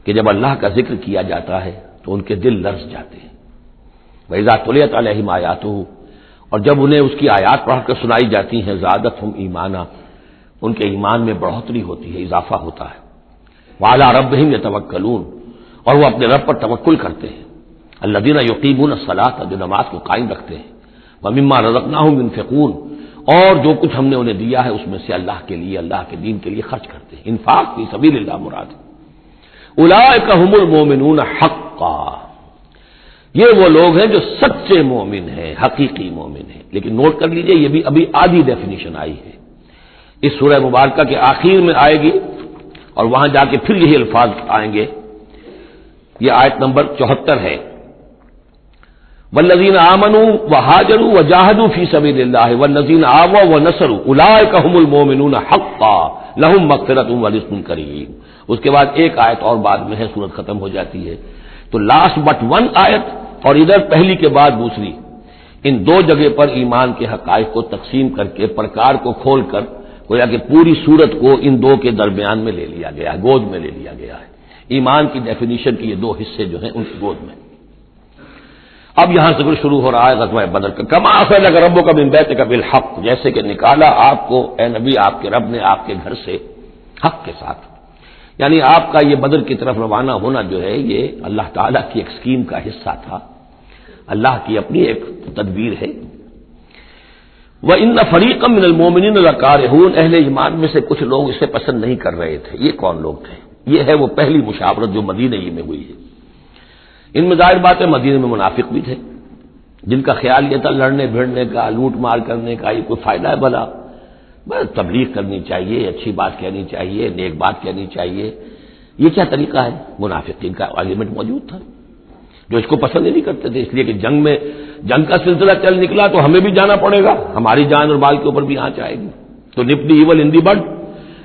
کہ جب اللہ کا ذکر کیا جاتا ہے تو ان کے دل لرز جاتے ہیں. وَإِذَا تُلِيَتْ عَلَيْهِمْ آیاتُهُ، اور جب انہیں اس کی آیات پڑھ کر سنائی جاتی ہیں، زادتہم ایمانا، ان کے ایمان میں بڑھوتری ہوتی ہے، اضافہ ہوتا ہے. وَعَلَىٰ رَبِّهِمْ يَتَوَكَّلُونَ، اور وہ اپنے رب پر توکل کرتے ہیں. الَّذِينَ يُقِيمُونَ الصَّلَاةَ، جو نماز کو قائم رکھتے ہیں. وَمِمَّا رَزَقْنَاهُمْ يُنْفِقُونَ، اور جو کچھ ہم نے انہیں دیا ہے اس میں سے اللہ کے لیے، اللہ کے دین کے لیے خرچ کرتے ہیں. انفاق فی سبیل اللہ مراد. اولئک هم المؤمنون حقا، یہ وہ لوگ ہیں جو سچے مومن ہیں، حقیقی مومن ہیں. لیکن نوٹ کر لیجئے یہ بھی ابھی آدھی ڈیفینیشن آئی ہے، اس سورہ مبارکہ کے آخر میں آئے گی اور وہاں جا کے پھر یہی الفاظ آئیں گے. یہ آیت نمبر 74 ہے. والذین آمنوا وہاجروا وجاہدوا فی سبیل اللہ والذین آووا ونصروا اولئک هم المؤمنون حقا لهم مغفرۃ ورزق کریم. اس کے بعد ایک آیت اور بعد میں ہے، سورت ختم ہو جاتی ہے. تو لاسٹ بٹ 1 آیت اور ادھر پہلی کے بعد دوسری، ان 2 جگہ پر ایمان کے حقائق کو تقسیم کر کے پرکار کو کھول کر گویا کہ پوری سورت کو ان 2 کے درمیان میں لے لیا گیا ہے، گود میں لے لیا گیا ہے. ایمان کی ڈیفینیشن کے یہ 2 حصے جو ہیں ان کی گود میں. اب یہاں سے شروع ہو رہا ہے غزوہ بدر کا. کما اخرجک ربک من بیتک بالحق، جیسے کہ نکالا آپ کو اے نبی آپ کے رب نے آپ کے گھر سے حق کے ساتھ. یعنی آپ کا یہ بدر کی طرف روانہ ہونا جو ہے یہ اللہ تعالیٰ کی ایک اسکیم کا حصہ تھا، اللہ کی اپنی ایک تدبیر ہے. وَإِنَّ فَرِيقًا مِّنَ الْمُؤْمِنِينَ لَكَارِهُونَ، اہل ایمان میں سے کچھ لوگ اسے پسند نہیں کر رہے تھے. یہ کون لوگ تھے؟ یہ ہے وہ پہلی مشاورت جو مدینہ ہی میں ہوئی ہے. ان میں ظاہر بات ہے مدینہ میں منافق بھی تھے جن کا خیال یہ تھا لڑنے بھیڑنے کا، لوٹ مار کرنے کا یہ کوئی فائدہ ہے بھلا، بس تبلیغ کرنی چاہیے، اچھی بات کہنی چاہیے، نیک بات کہنی چاہیے. یہ کیا طریقہ ہے؟ منافقین کا ایلیمنٹ موجود تھا جو اس کو پسند ہی نہیں کرتے تھے، اس لیے کہ جنگ کا سلسلہ چل نکلا تو ہمیں بھی جانا پڑے گا، ہماری جان اور مال کے اوپر بھی آنچ آئے گی. تو نپ دی ایول ان دی بڈ،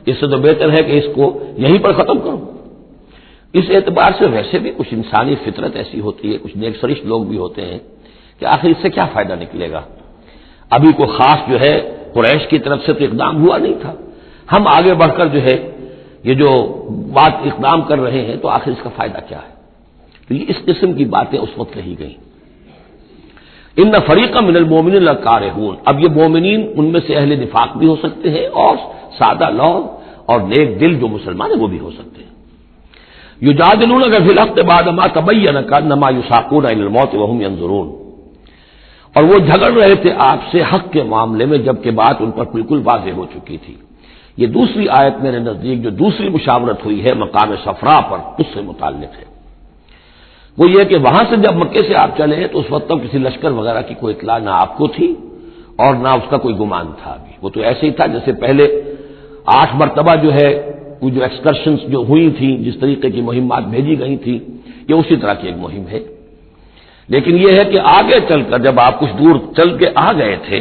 اس سے تو بہتر ہے کہ اس کو یہیں پر ختم کرو. اس اعتبار سے ویسے بھی کچھ انسانی فطرت ایسی ہوتی ہے، کچھ نیک سرشت لوگ بھی ہوتے ہیں کہ آخر اس سے کیا فائدہ نکلے گا. ابھی کوئی خاص جو ہے قریش کی طرف سے تو اقدام ہوا نہیں تھا، ہم آگے بڑھ کر جو ہے یہ جو بات اقدام کر رہے ہیں تو آخر اس کا فائدہ کیا ہے. تو یہ اس قسم کی باتیں اس وقت کہی گئیں. ان فریقا من المؤمنین لکارہون، اب یہ مومنین ان میں سے اہل نفاق بھی ہو سکتے ہیں اور سادہ لوگ اور نیک دل جو مسلمان ہیں وہ بھی ہو سکتے ہیں. یجادلونک فی الحق بعد ما تبین کانما یساقون الی الموت وهم ينظرون، اور وہ جھگڑ رہے تھے آپ سے حق کے معاملے میں جبکہ بات ان پر بالکل واضح ہو چکی تھی. یہ دوسری آیت میرے نزدیک جو دوسری مشاورت ہوئی ہے مقام صفرا پر، اس سے متعلق ہے. وہ یہ کہ وہاں سے جب مکے سے آپ چلے تو اس وقت تک کسی لشکر وغیرہ کی کوئی اطلاع نہ آپ کو تھی اور نہ اس کا کوئی گمان تھا. ابھی وہ تو ایسے ہی تھا جیسے پہلے 8 مرتبہ جو ہے وہ جو ایکسکرشنز جو ہوئی تھیں، جس طریقے کی مہمات بھیجی گئی تھیں، یہ اسی طرح کی ایک مہم ہے۔ لیکن یہ ہے کہ آگے چل کر جب آپ کچھ دور چل کے آ گئے تھے،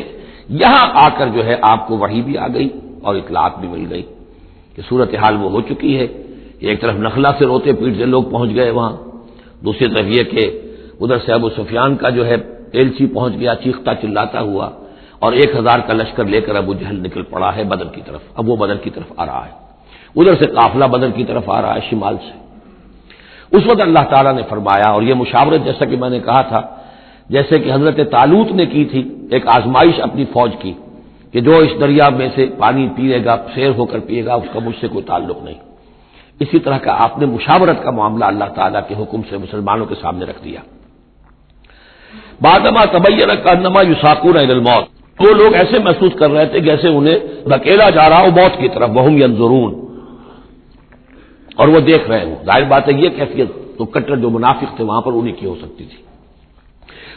یہاں آ کر جو ہے آپ کو وحی بھی آ گئی اور اطلاعات بھی مل گئی کہ صورتحال وہ ہو چکی ہے۔ ایک طرف نخلا سے روتے پیٹتے لوگ پہنچ گئے وہاں، دوسری طرف یہ کہ ادھر سے ابو سفیان کا جو ہے ایلچی پہنچ گیا چیختا چلاتا ہوا، اور 1000 کا لشکر لے کر ابو جہل نکل پڑا ہے بدر کی طرف۔ اب وہ بدر کی طرف آ رہا ہے، ادھر سے قافلہ بدر کی طرف آ رہا ہے شمال سے۔ اس وقت اللہ تعالیٰ نے فرمایا، اور یہ مشاورت جیسا کہ میں نے کہا تھا، جیسے کہ حضرت طالوت نے کی تھی، ایک آزمائش اپنی فوج کی کہ جو اس دریا میں سے پانی پیے گا، سیر ہو کر پیے گا، اس کا مجھ سے کوئی تعلق نہیں۔ اسی طرح کا آپ نے مشاورت کا معاملہ اللہ تعالیٰ کے حکم سے مسلمانوں کے سامنے رکھ دیا۔ بعدما تبین کانما یساقون الی الموت، وہ لوگ ایسے محسوس کر رہے تھے جیسے انہیں دھکیلا جا رہا ہو موت کی طرف، وہم ینظرون، اور وہ دیکھ رہے ہوں۔ ظاہر بات ہے یہ کیفیت تو کٹر جو منافق تھے وہاں پر انہیں کی ہو سکتی تھی۔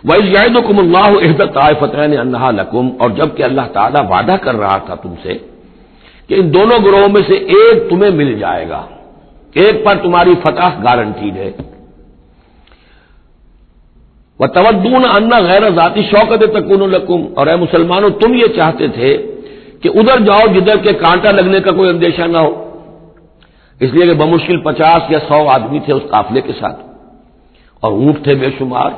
وَإِذْ يَعِدُكُمُ اللَّهُ إِحْدَى الطَّائِفَتَيْنِ أَنَّهَا لَكُمْ، اور جب کہ اللہ تعالیٰ وعدہ کر رہا تھا تم سے کہ ان دونوں گروہوں میں سے ایک تمہیں مل جائے گا، ایک پر تمہاری فتح گارنٹیڈ ہے۔ وَتَوَدُّونَ أَنَّ غَيْرَ ذَاتِ الشَّوْكَةِ تَكُونُ لَكُمْ، اور اے مسلمانوں تم یہ چاہتے تھے کہ ادھر جاؤ جدھر کے کانٹا لگنے کا کوئی اندیشہ نہ ہو، اس لیے کہ بمشکل 50 یا 100 آدمی تھے اس قافلے کے ساتھ، اور اونٹ تھے بے شمار،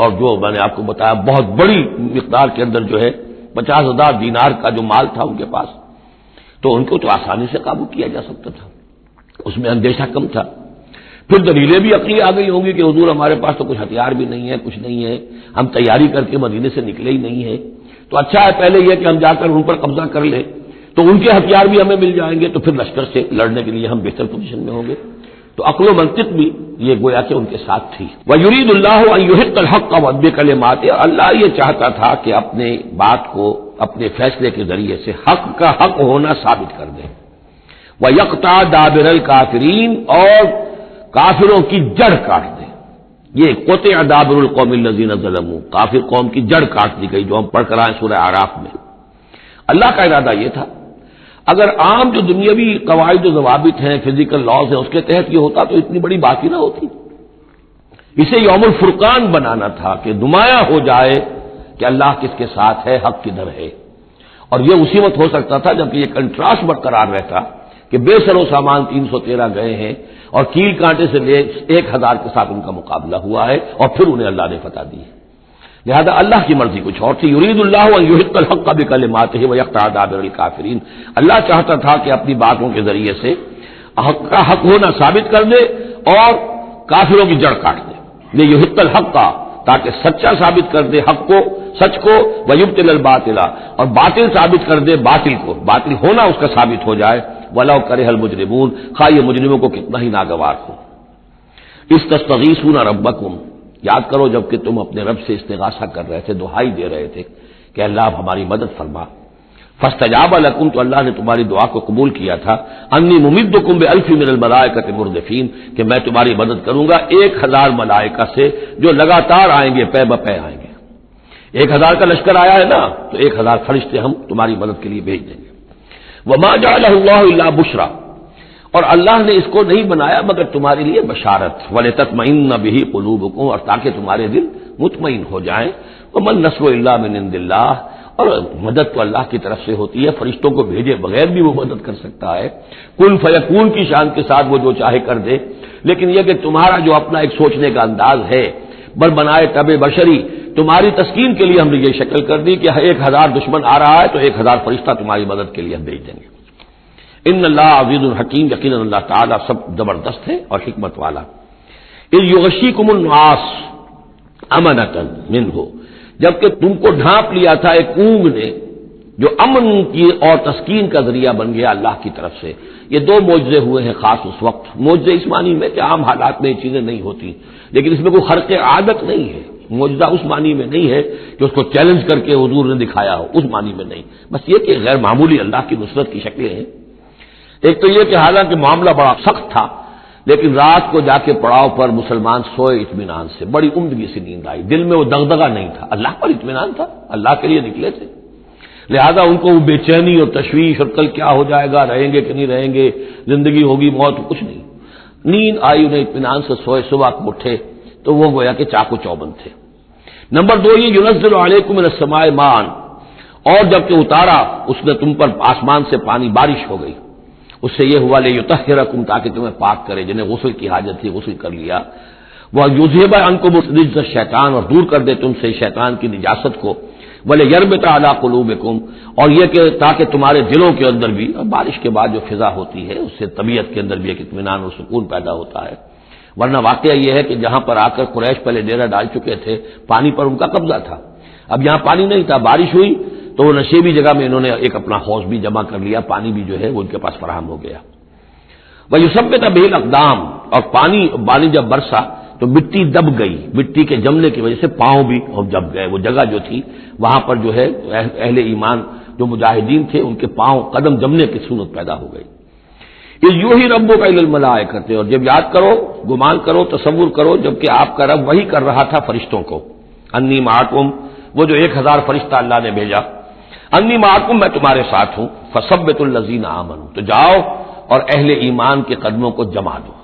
اور جو میں نے آپ کو بتایا بہت بڑی مقدار کے اندر جو ہے 50,000 دینار کا جو مال تھا ان کے پاس، تو ان کو تو آسانی سے قابو کیا جا سکتا تھا، اس میں اندیشہ کم تھا۔ پھر دلیلیں بھی عقلی آ گئی ہوں گی کہ حضور ہمارے پاس تو کچھ ہتھیار بھی نہیں ہے، کچھ نہیں ہے، ہم تیاری کر کے مدینے سے نکلے ہی نہیں ہیں، تو اچھا ہے پہلے یہ کہ ہم جا کر ان پر قبضہ کر لیں، تو ان کے ہتھیار بھی ہمیں مل جائیں گے، تو پھر لشکر سے لڑنے کے لیے ہم بہتر پوزیشن میں ہوں گے۔ تو عقل و منطق بھی یہ گویا کہ ان کے ساتھ تھی۔ وَيُرِيدُ اللَّهُ أَن يُحِقَّ الْحَقَّ بِكَلِمَاتِهِ، اللہ یہ چاہتا تھا کہ اپنے بات کو اپنے فیصلے کے ذریعے سے حق کا حق ہونا ثابت کر دے۔ وَيَقْطَعَ دَابِرَ الْكَافِرِينَ، اور کافروں کی جڑ کاٹ دے۔ یہ قطع دابر القوم الذین ظلموا، کافر قوم کی جڑ کاٹ دی گئی، جو ہم پڑھ کر آئے سورہ اعراف میں۔ اللہ کا ارادہ یہ تھا، اگر عام جو دنیاوی قواعد و ضوابط ہیں، فزیکل لاز ہیں، اس کے تحت یہ ہوتا تو اتنی بڑی بات ہی نہ ہوتی۔ اسے یوم الفرقان بنانا تھا کہ نمایاں ہو جائے کہ اللہ کس کے ساتھ ہے، حق کدھر ہے، اور یہ اسی وقت ہو سکتا تھا جبکہ یہ کنٹراسٹ برقرار رہتا کہ بے سر و سامان 313 گئے ہیں، اور کیل کانٹے سے لے 1000 کے ساتھ ان کا مقابلہ ہوا ہے، اور پھر انہیں اللہ نے فتح دی ہے۔ لہذا اللہ کی مرضی کچھ اور تھی۔ یرید اللہ ان یحق الحق بکلماتہ ویقطع دابر الکافرین، اللہ چاہتا تھا کہ اپنی باتوں کے ذریعے سے حق کا حق ہونا ثابت کر دے اور کافروں کی جڑ کاٹ دے۔ یہ یحق الحق کا، تاکہ سچا ثابت کر دے حق کو، سچ کو، ویبطل الباطل، اور باطل ثابت کر دے باطل کو، باطل ہونا اس کا ثابت ہو جائے۔ ولو کرہ المجرمون، خواہ یہ مجرموں کو کتنا ہی ناگوار ہو۔ استستغیثون ربکم، یاد کرو جب کہ تم اپنے رب سے استغاثہ کر رہے تھے، دعائی دے رہے تھے کہ اللہ اب ہماری مدد فرما۔ فاستجاب لکم، تو اللہ نے تمہاری دعا کو قبول کیا تھا۔ انی ممدکم بالف من الملائکۃ مردفین، کہ میں تمہاری مدد کروں گا 1000 ملائکہ سے جو لگاتار آئیں گے، پے بپے آئیں گے۔ 1000 کا لشکر آیا ہے نا، تو 1000 فرشتے ہم تمہاری مدد کے لیے بھیج دیں گے۔ وما جعلہ اللہ الا بشرا، اور اللہ نے اس کو نہیں بنایا مگر تمہارے لیے بشارت، وَلِتَطْمَئِنَّ بِهِ قُلُوبُكُمْ، اور تاکہ تمہارے دل مطمئن ہو جائیں۔ وَمَا النَّصْرُ إِلَّا مِنْ عِنْدِ اللَّهِ، اور مدد تو اللہ کی طرف سے ہوتی ہے، فرشتوں کو بھیجے بغیر بھی وہ مدد کر سکتا ہے۔ کن فیکون کی شان کے ساتھ وہ جو چاہے کر دے، لیکن یہ کہ تمہارا جو اپنا ایک سوچنے کا انداز ہے، بر بنائے طب بشری، تمہاری تسکین کے لیے ہم نے یہ شکل کر دی کہ 1000 دشمن آ رہا ہے تو 1000 فرشتہ تمہاری مدد کے لیے ہم بھیج دیں گے۔ ان اللہ عزیز الحکیم، یقیناً اللہ تعالیٰ سب زبردست ہے اور حکمت والا۔ اذ یغشیکم النعاس امنۃ منہ، جبکہ تم کو ڈھانپ لیا تھا ایک اونگ نے جو امن کی اور تسکین کا ذریعہ بن گیا اللہ کی طرف سے۔ یہ 2 معجزے ہوئے ہیں خاص اس وقت، معجزے اس معنی میں کہ عام حالات میں یہ چیزیں نہیں ہوتی، لیکن اس میں کوئی خرق عادت نہیں ہے۔ معجزہ اس معنی میں نہیں ہے کہ اس کو چیلنج کر کے حضور نے دکھایا ہو، اس معنی میں نہیں، بس یہ کہ غیر معمولی اللہ کی نصرت کی شکلیں ہیں۔ ایک تو یہ کہ حالانکہ معاملہ بڑا سخت تھا، لیکن رات کو جا کے پڑاؤ پر مسلمان سوئے اطمینان سے، بڑی عمدگی سے نیند آئی، دل میں وہ دغدغہ نہیں تھا، اللہ پر اطمینان تھا، اللہ کے لیے نکلے تھے۔ لہذا ان کو وہ بے چینی اور تشویش اور کل کیا ہو جائے گا، رہیں گے کہ نہیں رہیں گے، زندگی ہوگی موت، کچھ نہیں. نیند آئی، انہیں اطمینان سے سوئے، صبح کو اٹھے تو وہ گویا کہ چاقو چوبند تھے. نمبر 2 یہ ينزل علیکم من السماء ماء، اور جب کہ اتارا اس نے تم پر آسمان سے پانی، بارش ہو گئی، اس سے یہ ہوا لیطہرکم، تاکہ تمہیں پاک کرے، جنہیں غسل کی حاجت تھی غسل کر لیا. وَیُذْهِبَ عَنکُمُ الرِّجْسَ الشیطان، اور دور کر دے تم سے شیطان کی نجاست کو. وَلِیَرْبِطَ عَلَىٰ قُلُوبِکُم، اور یہ کہ تاکہ تمہارے دلوں کے اندر بھی، بارش کے بعد جو فضا ہوتی ہے اس سے طبیعت کے اندر بھی ایک اطمینان اور سکون پیدا ہوتا ہے. ورنہ واقعہ یہ ہے کہ جہاں پر آ کر قریش پہلے ڈیرہ ڈال چکے تھے، پانی پر ان کا قبضہ تھا، اب یہاں پانی نہیں تھا، بارش ہوئی تو وہ نشیبی جگہ میں انہوں نے ایک اپنا حوض بھی جمع کر لیا، پانی بھی جو ہے وہ ان کے پاس فراہم ہو گیا. وَيُثَبِّتَ بِهِ الْأَقْدَامَ، اور پانی جب برسا تو مٹی دب گئی، مٹی کے جمنے کی وجہ سے پاؤں بھی دب گئے. وہ جگہ جو تھی وہاں پر جو ہے اہل ایمان جو مجاہدین تھے ان کے پاؤں قدم جمنے کی صورت پیدا ہو گئی. اذ یوحی ربک الی الملائکۃ، اور جب یاد کرو، گمان کرو، تصور کرو، جب کہ آپ کا رب وہی کر رہا تھا فرشتوں کو. انی معکم، وہ جو 1000 فرشتہ اللہ نے بھیجا، انی معکم، میں تمہارے ساتھ ہوں. فثبتوا الذین آمنوا، تو جاؤ اور اہل ایمان کے قدموں کو جما دو،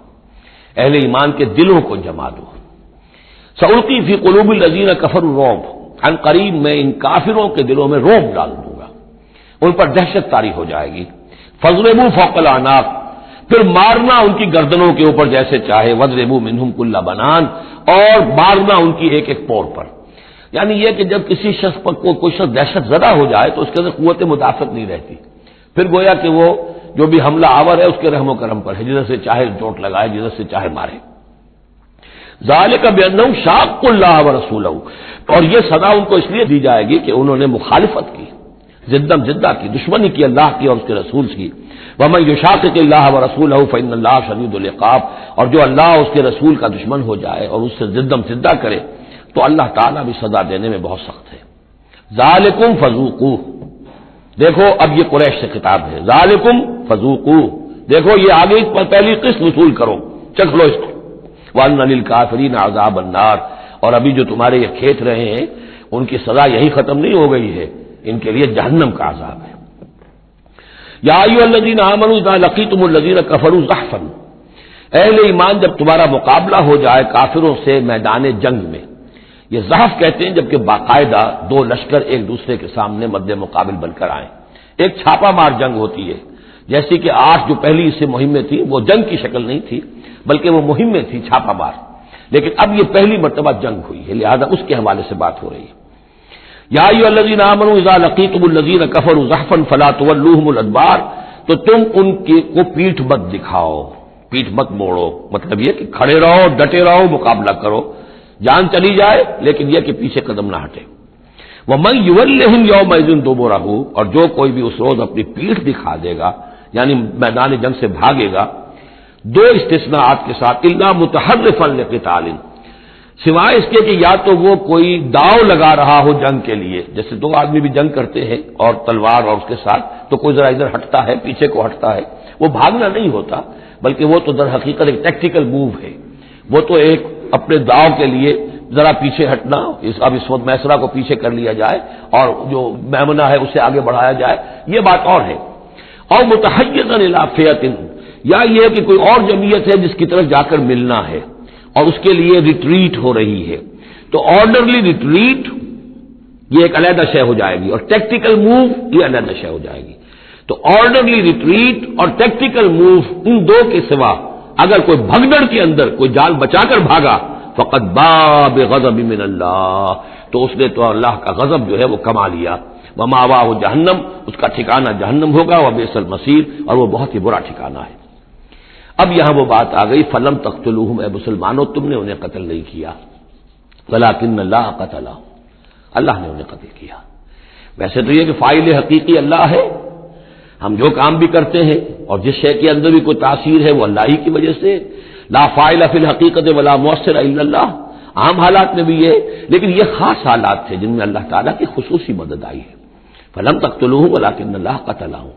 اہل ایمان کے دلوں کو جما دو. سألقی فی قلوب الذین کفروا الرعب، عن قریب میں ان کافروں کے دلوں میں رعب ڈال دوں گا، ان پر دہشت طاری ہو جائے گی. فاضربوا فوق الاعناق، پھر مارنا ان کی گردنوں کے اوپر جیسے چاہے. واضربوا منہم کل بنان، اور مارنا ان کی ایک ایک پور پر. یعنی یہ کہ جب کسی شخص پر کوئی شخص دہشت زدہ ہو جائے تو اس کے اندر قوت مدافعت نہیں رہتی، پھر گویا کہ وہ جو بھی حملہ آور ہے اس کے رحم و کرم پر ہے، جدھر سے چاہے چوٹ لگائے، جدھر سے چاہے مارے. ذالک بانہم شاقوا اللہ ورسولہ، اور یہ سزا ان کو اس لیے دی جائے گی کہ انہوں نے مخالفت کی، زدم زدہ کی، دشمنی کی اللہ کی اور اس کے رسول کی. ومن یشاقق اللہ ورسولہ فإن اللہ شدید العقاب، اور جو اللہ اور اس کے رسول کا دشمن ہو جائے اور اس سے زدم زدہ کرے تو اللہ تعالیٰ بھی سزا دینے میں بہت سخت ہے. ذالکم فذوقوہ، دیکھو اب یہ قریش سے خطاب ہے. ذالکم فذوقوہ، دیکھو یہ آگے پہلی قسط وصول کرو، چکھ لو اس کو. وَأَنَّ لِلْكَافِرِينَ عَذَابَ النَّارِ، اور ابھی جو تمہارے یہ کھیت رہے ہیں ان کی سزا یہی ختم نہیں ہو گئی ہے، ان کے لیے جہنم کا عذاب ہے. یا ایھا الذین آمنوا اذا لقیتم الذین کفروا زحفا، اہل ایمان جب تمہارا مقابلہ ہو جائے کافروں سے میدان جنگ میں. یہ زحف کہتے ہیں جبکہ باقاعدہ 2 لشکر ایک دوسرے کے سامنے مد مقابل بن کر آئیں. ایک چھاپا مار جنگ ہوتی ہے، جیسے کہ 8 جو پہلی اس سے مہمیں تھیں وہ جنگ کی شکل نہیں تھی بلکہ وہ مہمیں تھی چھاپا مار، لیکن اب یہ پہلی مرتبہ جنگ ہوئی ہے، لہذا اس کے حوالے سے بات ہو رہی ہے. یا ایھا الذین آمنوا اذا لقیتم الذین کفروا زحفا فلا تولوہم الادبار، تو تم ان کو پیٹھ مت دکھاؤ، پیٹھ مت موڑو، مطلب یہ کہ کھڑے رہو، ڈٹے رہو، مقابلہ کرو، جان چلی جائے لیکن یہ کہ پیچھے قدم نہ ہٹے. وَمَن يُوَلِّهِمْ يَوْمَئِذٍ دُبُرَهُ، اور جو کوئی بھی اس روز اپنی پیٹھ دکھا دے گا یعنی میدان جنگ سے بھاگے گا. 2 استثناءات کے ساتھ، الا متحرفا لقتال، سوائے اس کے کہ یا تو وہ کوئی داؤ لگا رہا ہو جنگ کے لیے، جیسے 2 آدمی بھی جنگ کرتے ہیں اور تلوار اور اس کے ساتھ، تو کوئی ذرا ادھر ہٹتا ہے، پیچھے کو ہٹتا ہے، وہ بھاگنا نہیں ہوتا بلکہ وہ تو در حقیقت ایک ٹیکٹیکل موو ہے، وہ تو ایک اپنے داؤ کے لیے ذرا پیچھے ہٹنا، اب اس وقت میسرہ کو پیچھے کر لیا جائے اور جو میمنہ ہے اسے آگے بڑھایا جائے، یہ بات اور ہے. اور متحیزا الی فئۃ، یا یہ کہ کوئی اور جمعیت ہے جس کی طرف جا کر ملنا ہے اور اس کے لیے ریٹریٹ ہو رہی ہے، تو آرڈرلی ریٹریٹ یہ ایک علیحدہ شے ہو جائے گی اور ٹیکٹیکل موو یہ علیحدہ شے ہو جائے گی. تو آرڈرلی ریٹریٹ اور ٹیکٹیکل موو، ان 2 کے سوا اگر کوئی بھگدڑ کے اندر کوئی جان بچا کر بھاگا فقط باب غضب من اللہ، تو اس نے تو اللہ کا غضب جو ہے وہ کما لیا. ومأواہ جہنم، اس کا ٹھکانہ جہنم ہوگا، وبئس المصیر، اور وہ بہت ہی برا ٹھکانہ ہے. اب یہاں وہ بات آ گئی فلم تقتلوہم، اے مسلمانوں تم نے انہیں قتل نہیں کیا، ولکن اللہ قتلہم، اللہ نے انہیں قتل کیا. ویسے تو یہ کہ فاعل حقیقی اللہ ہے، ہم جو کام بھی کرتے ہیں اور جس شے کے اندر بھی کوئی تاثیر ہے وہ اللہ ہی کی وجہ سے. لا فاعل فی الحقیقت ولا مؤثر الا اللہ، عام حالات میں بھی یہ، لیکن یہ خاص حالات تھے جن میں اللہ تعالیٰ کی خصوصی مدد آئی ہے. فلم تقتلوہم ولکن اللہ قتلہم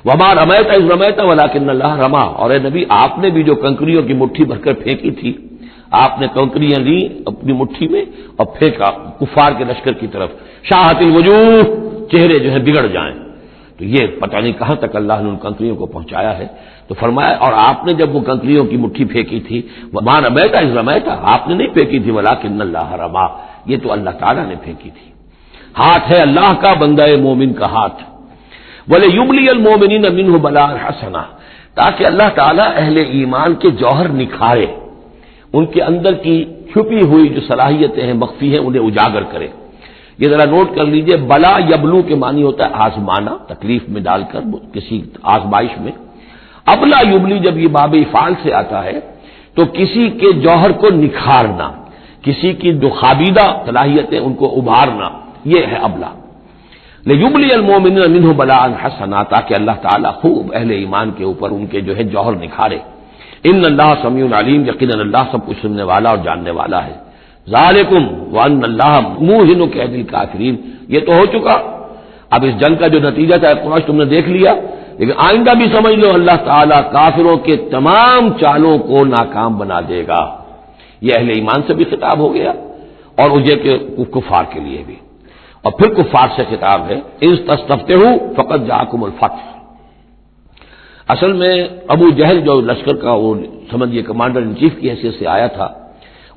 وما رمیت اذ رمیت ولکن اللہ رما، اور اے نبی آپ نے بھی جو کنکریوں کی مٹھی بھر کر پھینکی تھی، آپ نے کنکریاں لی اپنی مٹھی میں اور پھینکا کفار کے لشکر کی طرف. شاہت الوجوہ، چہرے جو ہے بگڑ جائیں۔ تو یہ پتہ نہیں کہاں تک اللہ نے ان کنکریوں کو پہنچایا ہے۔ تو فرمایا اور آپ نے جب وہ کنکریوں کی مٹھی پھینکی تھی وما رمیت اذ رمیت، آپ نے نہیں پھینکی تھی ولکن اللہ رما، یہ تو اللہ تعالیٰ نے پھینکی تھی۔ ہاتھ ہے اللہ کا، بندہ مومن کا ہاتھ۔ وَلِيُبْلِيَ الْمُؤْمِنِينَ مِنْهُ بَلَاءً حَسَنًا، تاکہ اللہ تعالیٰ اہل ایمان کے جوہر نکھارے، ان کے اندر کی چھپی ہوئی جو صلاحیتیں ہیں مخفی ہیں انہیں اجاگر کرے۔ یہ ذرا نوٹ کر لیجئے، بلا یبلو کے معنی ہوتا ہے آزمانا، تکلیف میں ڈال کر کسی آزمائش میں۔ ابلا یبلی جب یہ باب افعال سے آتا ہے تو کسی کے جوہر کو نکھارنا، کسی کی جو خابیدہ صلاحیتیں ان کو ابھارنا، یہ ہے ابلا۔ لیبلی المؤمنین منہ بلاء حسنا، تاکہ اللہ تعالیٰ خوب اہل ایمان کے اوپر ان کے جو ہے جوہر نکھارے۔ ان اللہ سمیع علیم، یقیناً اللہ سب کچھ سننے والا اور جاننے والا ہے۔ ذالکم وان اللہ موہن کید الکافرین، یہ تو ہو چکا، اب اس جنگ کا جو نتیجہ تھا قریش تم نے دیکھ لیا، لیکن آئندہ بھی سمجھ لو اللہ تعالیٰ کافروں کے تمام چالوں کو ناکام بنا دے گا۔ یہ اہل ایمان سے بھی خطاب ہو گیا اور اجے کے کفار کے لیے بھی، اور پھر کفار سے خطاب ہے اذ تستفتحوا فقد جاءکم الفتح۔ اصل میں ابو جہل جو لشکر کا وہ سمجھیے کمانڈر ان چیف کی حیثیت سے آیا تھا،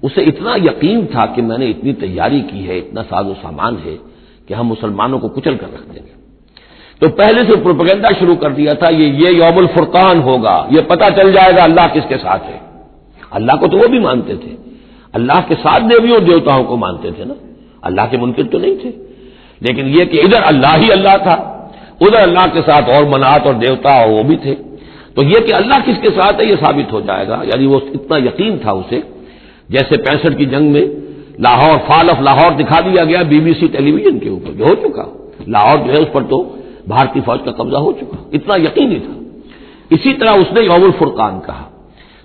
اسے اتنا یقین تھا کہ میں نے اتنی تیاری کی ہے، اتنا ساز و سامان ہے کہ ہم مسلمانوں کو کچل کر رکھ دیں گے، تو پہلے سے پروپیگنڈا شروع کر دیا تھا یہ یوم الفرقان ہوگا، یہ پتہ چل جائے گا اللہ کس کے ساتھ ہے۔ اللہ کو تو وہ بھی مانتے تھے، اللہ کے ساتھ دیویوں دیوتاؤں کو مانتے تھے نا، اللہ کے منکر تو نہیں تھے، لیکن یہ کہ ادھر اللہ ہی اللہ تھا، ادھر اللہ کے ساتھ اور منات اور دیوتا اور وہ بھی تھے، تو یہ کہ اللہ کس کے ساتھ ہے یہ ثابت ہو جائے گا، یعنی وہ اتنا یقین تھا اسے۔ جیسے 65 کی جنگ میں لاہور، فال آف لاہور دکھا دیا گیا BBC ٹیلی ویژن کے اوپر، جو ہو چکا لاہور جو ہے اس پر تو بھارتی فوج کا قبضہ ہو چکا، اتنا یقینی تھا۔ اسی طرح اس نے یوم الفرقان کہا،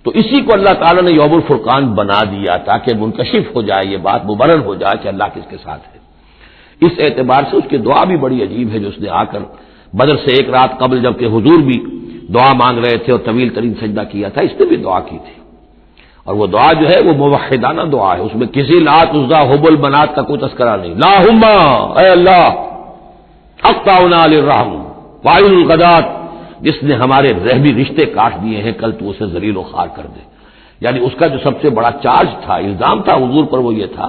تو اسی کو اللہ تعالیٰ نے یوم الفرقان بنا دیا تاکہ منکشف ہو جائے یہ بات، مبرر ہو جائے کہ اللہ کس کے ساتھ ہے۔ اس اعتبار سے اس کی دعا بھی بڑی عجیب ہے، جو اس نے آ کر بدر سے ایک رات قبل جبکہ حضور بھی دعا مانگ رہے تھے اور طویل ترین سجدہ کیا تھا، اس نے بھی دعا کی تھی، اور وہ دعا جو ہے وہ موحدانہ دعا ہے، اس میں کسی لات عزا حبل منات کا کوئی تذکرہ نہیں۔ اللہم، اے اللہ، اقطعنا للرحم وائل الغدات، جس نے ہمارے رحمی رشتے کاٹ دیے ہیں کل تو اسے ذلیل و خوار کر دے۔ یعنی اس کا جو سب سے بڑا چارج تھا، الزام تھا حضور پر، وہ یہ تھا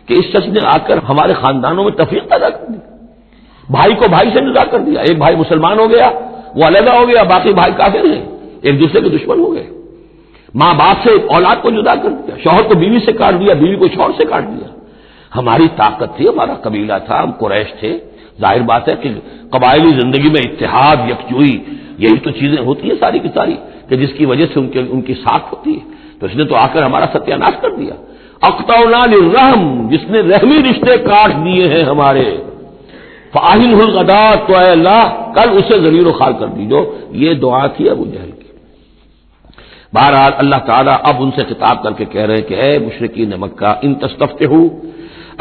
کہ اس شخص نے آ کر ہمارے خاندانوں میں تفریق پیدا کر دی، بھائی کو بھائی سے جدا کر دیا، ایک بھائی مسلمان ہو گیا وہ علیحدہ ہو گیا، باقی بھائی کافر ہیں، ایک دوسرے کے دشمن ہو گئے، ماں باپ سے اولاد کو جدا کر دیا، شوہر کو بیوی سے کاٹ دیا، بیوی کو شوہر سے کاٹ دیا۔ ہماری طاقت تھی، ہمارا قبیلہ تھا، ہم قریش تھے، ظاہر بات ہے کہ قبائلی زندگی میں اتحاد، یکجوئی، یہی تو چیزیں ہوتی ہیں ساری کی ساری، کہ جس کی وجہ سے ان کی ساکھ ہوتی ہے، تو اس نے تو آ کر ہمارا ستیہ ناش کر دیا۔ اقطعنا للرحم، جس نے رحمی رشتے کاٹ دیے ہیں ہمارے، فاہنہ الغدات، تو اے اللہ کل اسے ذلیل و خوار کر دیجو۔ یہ دعا تھی ابو جہل کی۔ بہرحال اللہ تعالیٰ اب ان سے خطاب کر کے کہہ رہے ہیں کہ اے مشرکین مکہ، ان تستفتحوا،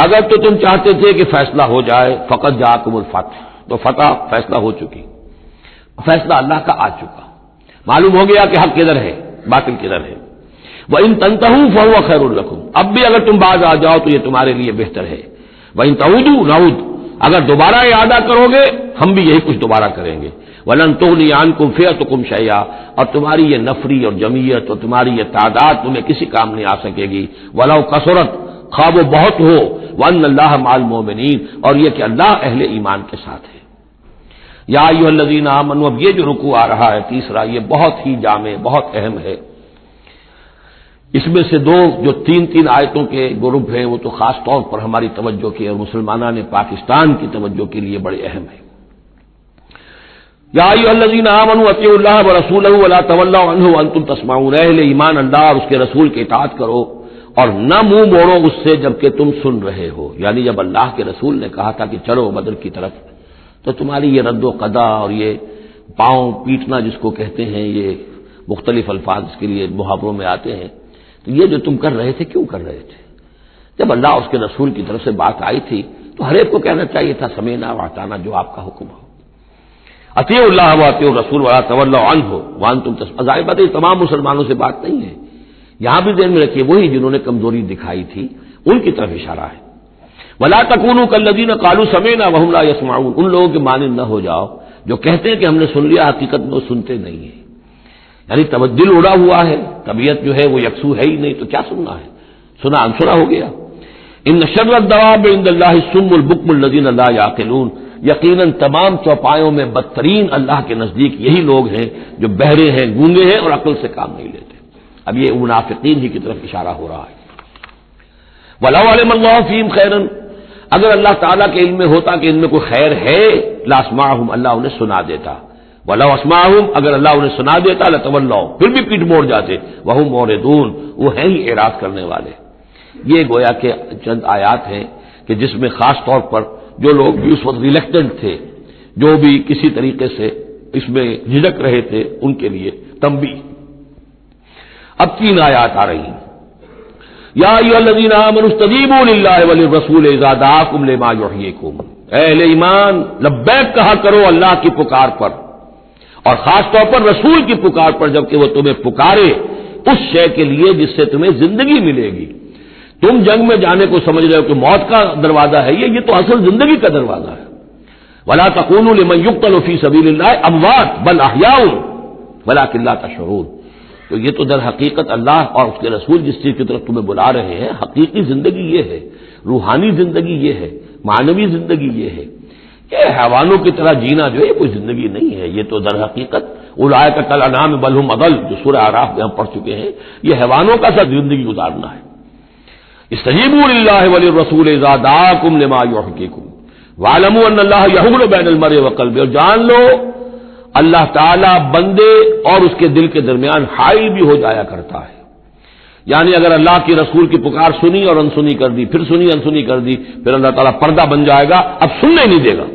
اگر تو تم چاہتے تھے کہ فیصلہ ہو جائے، فقط جاءکم الفتح، تو فتح فیصلہ ہو چکی، فیصلہ اللہ کا آ چکا، معلوم ہو گیا کہ حق کدھر ہے باطل کدھر ہے۔ وَإِن تَنْتَهُوا فَهُوَ خَيْرٌ لَكُمْ، اب بھی اگر تم باز آ جاؤ تو یہ تمہارے لیے بہتر ہے۔ وَإِن تَعُودُوا نَعُودْ، اگر دوبارہ ارادہ کرو گے ہم بھی یہی کچھ دوبارہ کریں گے۔ وَلَن تُغْنِيَ عَنْكُمْ فِئَتُكُمْ شَيْئًا، اور تمہاری یہ نفری اور جمعیت اور تمہاری یہ تعداد تمہیں کسی کام نہیں آ سکے گی۔ وَلَوْ كَثُرَتْ، خواہ وہ بہت ہو، وَأَنَّ اللَّهَ مَعَ الْمُؤْمِنِينَ، اور یہ کہ اللہ اہل ایمان کے ساتھ ہے۔ یا ایھا الذین آمنوا، اب یہ جو رکوع آ رہا ہے تیسرا، یہ بہت ہی جامع، بہت اہم ہے۔ اس میں سے دو جو تین آیتوں کے گروپ ہیں وہ تو خاص طور پر ہماری توجہ کی اور مسلمانوں نے پاکستان کی توجہ کے لیے بڑے اہم ہیں۔ یا ایھا الذین آمنوا اطیعوا اللہ ورسولہ ولا تولوا عنہ وانتم تسمعون، اہل ایمان اللہ اور اس کے رسول کی اطاعت کرو اور نہ منہ موڑو اس سے جبکہ تم سن رہے ہو۔ یعنی جب اللہ کے رسول نے کہا تھا کہ چلو بدر کی طرف، تو تمہاری یہ رد و قضا اور یہ پاؤں پیٹنا جس کو کہتے ہیں، یہ مختلف الفاظ اس کے لیے محاوروں میں آتے ہیں، تو یہ جو تم کر رہے تھے کیوں کر رہے تھے؟ جب اللہ اس کے رسول کی طرف سے بات آئی تھی تو ہر ایک کو کہنا چاہیے تھا سمیعنا واطعنا، جو آپ کا حکم ہو۔ اطیعوا اللہ واطیعوا الرسول ولا تولوا عنہ وانتم تسمعون، ظاہر بات ہے تمام مسلمانوں سے بات نہیں ہے، یہاں بھی ذہن میں رکھیے وہی جنہوں نے کمزوری دکھائی تھی ان کی طرف اشارہ ہے۔ ولا تکونوا کالذین قالوا سمعنا وهم لا يسمعون، ان لوگوں کے مانند نہ ہو جاؤ جو کہتے ہیں کہ ہم نے سن لیا، حقیقت میں وہ سنتے نہیں ہیں. یعنی دل اڑا ہوا ہے، طبیعت جو ہے وہ یکسو ہے ہی نہیں، تو کیا سننا ہے، سنا انسنا ہو گیا. ان شر الدواب عند اللہ الصم البکم الذین لا یعقلون، یقیناً تمام چوپایوں میں بدترین اللہ کے نزدیک یہی لوگ ہیں جو بہرے ہیں، گونگے ہیں اور عقل سے کام نہیں لیتے. اب یہ منافقین ہی کی طرف اشارہ ہو رہا ہے. وَلَوْ عَلِمَ اللَّهُ فِيهِمْ خَيْرًا، اگر اللہ تعالیٰ کے علم میں ہوتا کہ ان میں کوئی خیر ہے، لَأَسْمَعَهُمْ، اللہ انہیں سنا دیتا. وَلَوْ أَسْمَعَهُمْ، اگر اللہ انہیں سنا دیتا لَتَوَلَّوْا، پھر بھی پیٹ موڑ جاتے. وَهُمْ مُعْرِضُونَ، وہ ہیں ہی اعراض کرنے والے. یہ گویا کہ چند آیات ہیں کہ جس میں خاص طور پر جو لوگ بھی اس وقت ریلیکٹنٹ تھے، جو بھی کسی طریقے سے اس میں جھجک رہے تھے، ان کے لیے تنبیہ. اب 3 آیات آ رہی ہیں. یا ایھا الذین آمنوا استجیبوا للہ وللرسول اذا دعاکم لما یحییکم، اے اہل ایمان لبیک کہا کرو اللہ کی پکار پر، اور خاص طور پر رسول کی پکار پر جبکہ وہ تمہیں پکارے اس شے کے لیے جس سے تمہیں زندگی ملے گی. تم جنگ میں جانے کو سمجھ رہے ہو کہ موت کا دروازہ ہے، یہ تو اصل زندگی کا دروازہ ہے. ولا تقولوا لمن يقتل في سبيل الله اموات بل احياء ولكن لا تشعرون. تو یہ تو در حقیقت اللہ اور اس کے رسول جس چیز کی طرف تمہیں بلا رہے ہیں، حقیقی زندگی یہ ہے، روحانی زندگی یہ ہے، معنوی زندگی یہ ہے. یہ حیوانوں کی طرح جینا جو ہے یہ کوئی زندگی نہیں ہے. یہ تو در حقیقت اولئک کالانعام بل هم اضل، جو سورہ اعراف میں ہم پڑھ چکے ہیں، یہ حیوانوں کا سا زندگی گزارنا ہے. استجیبوا للہ وللرسول اذا دعاکم لما یحییکم واعلموا ان اللہ یحول بین المرء وقلبہ، اور جان لو اللہ تعالی بندے اور اس کے دل کے درمیان حائل بھی ہو جایا کرتا ہے. یعنی اگر اللہ کی رسول کی پکار سنی اور انسنی کر دی، پھر سنی انسنی کر دی، پھر اللہ تعالیٰ پردہ بن جائے گا، اب سننے نہیں دے گا،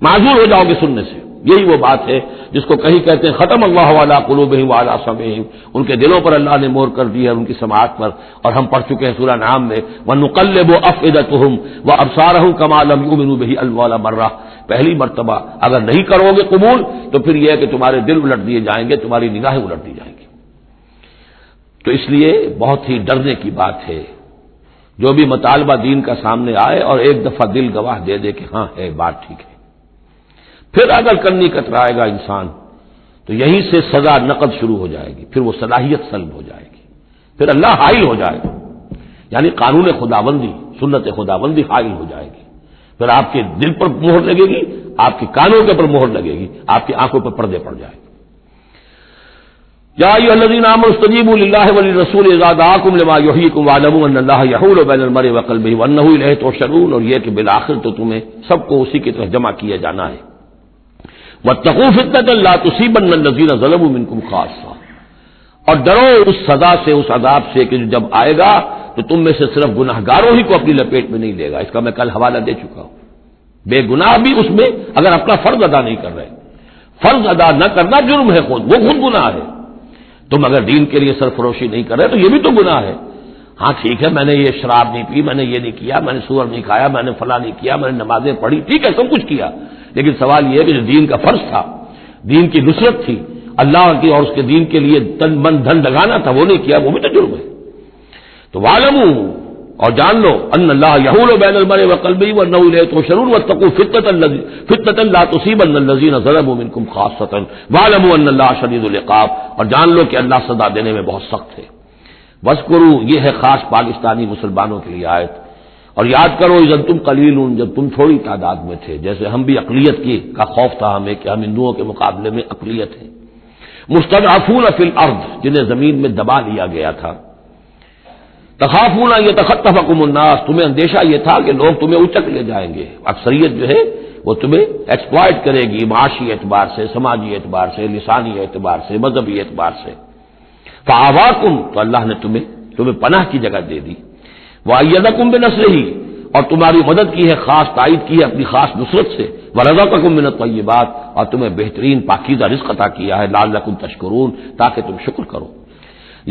معذور ہو جاؤ گے سننے سے. یہی وہ بات ہے جس کو کہیں کہتے ہیں ختم اللہ علی قلوبہم وعلی سمعہم، ان کے دلوں پر اللہ نے مہر کر دی ہے، ان کی سماعت پر. اور ہم پڑھ چکے ہیں سورہ نعام میں وَنُقَلِّبُ أَفْئِدَتَهُمْ وَأَبْصَارَهُمْ كَمَا لَمْ يُؤْمِنُوا بِهِ أَوَّلَ مَرَّةٍ. پہلی مرتبہ اگر نہیں کرو گے قبول تو پھر یہ ہے کہ تمہارے دل الٹ دیے جائیں گے، تمہاری نگاہیں الٹ دی جائیں گی. تو اس لیے بہت ہی ڈرنے کی بات ہے جو بھی مطالبہ دین کا سامنے آئے اور ایک دفعہ دل گواہ دے دے کہ ہاں ہے بات ٹھیک ہے، پھر اگر کرنی کترائے گا انسان تو یہیں سے سزا نقد شروع ہو جائے گی، پھر وہ صلاحیت سلب ہو جائے گی، پھر اللہ حائل ہو جائے گا. یعنی قانون خداوندی، سنت خداوندی حائل ہو جائے گی. پھر آپ کے دل پر مہر لگے گی، آپ کے کانوں کے پر مہر لگے گی، آپ کی آنکھوں پر پردے پڑ جائے گے. یا ایھا الذین آمنوا استجیبوا للہ وللرسول اذا دعاکم لما یحییکم واعلموا ان اللہ یحول بین المرء وقلبہ وانہ الیہ تحشرون، اور یہ کہ بالآخر تو تمہیں سب کو اسی کی طرف جمع کیا جانا ہے. واتقوا فتنة لا تصيبن الذين ظلموا منكم خاصة، اور ڈرو اس سزا سے، اس عذاب سے کہ جب آئے گا تو تم میں سے صرف گناہگاروں ہی کو اپنی لپیٹ میں نہیں لے گا. اس کا میں کل حوالہ دے چکا ہوں. بے گناہ بھی اس میں اگر اپنا فرض ادا نہیں کر رہے، فرض ادا نہ کرنا جرم ہے، وہ خود گناہ ہے. تم اگر دین کے لیے سرفروشی نہیں کر رہے تو یہ بھی تو گناہ ہے. ہاں ٹھیک ہے میں نے یہ شراب نہیں پی، میں نے یہ نہیں کیا، میں نے سور نہیں کھایا، میں نے فلاں نہیں کیا، میں نے نمازیں پڑھی، ٹھیک ہے سب کچھ کیا، لیکن سوال یہ ہے کہ جو دین کا فرض تھا، دین کی نصرت تھی، اللہ کی اور اس کے دین کے لیے تن من دھن لگانا تھا، وہ نہیں کیا، وہ بھی تو جرم ہے. تو وَاعْلَمُوا، اور جان لو ان اللہ یحول بین المرء وقلبہ وانہ الیہ تحشرون واتقوا فتنة لا تصیبن الذین ظلموا منکم خاصۃ واعلموا ان اللہ شدید العقاب، اور جان لو کہ اللہ سزا دینے میں بہت سخت ہے. وَاذْكُرُوا، یہ ہے خاص پاکستانی مسلمانوں کے لیے آیت. اور یاد کرو اذ انتم قلیل، جب تم تھوڑی تعداد میں تھے، جیسے ہم بھی اقلیت کی کا خوف تھا ہمیں کہ ہم ہندوؤں کے مقابلے میں اقلیت ہیں. مستضعفون فی الارض، جنہیں زمین میں دبا لیا گیا تھا. تخافون ان یتخطفکم الناس، تمہیں اندیشہ یہ تھا کہ لوگ تمہیں اچک لے جائیں گے، اکثریت جو ہے وہ تمہیں ایکسپلائٹ کرے گی معاشی اعتبار سے، سماجی اعتبار سے، لسانی اعتبار سے، مذہبی اعتبار سے. فآواکم، تو اللہ نے تمہیں پناہ کی جگہ دے دی. وَأَيَّدَكُم بِنَصْرِهِ، اور تمہاری مدد کی ہے، خاص تائید کی ہے اپنی خاص نصرت سے. وَرَزَقَكُم مِّنَ الطَّيِّبَاتِ، اور تمہیں بہترین پاکیزہ رزق عطا کیا ہے، لَعَلَّكُمْ تَشْكُرُونَ، تاکہ تم شکر کرو.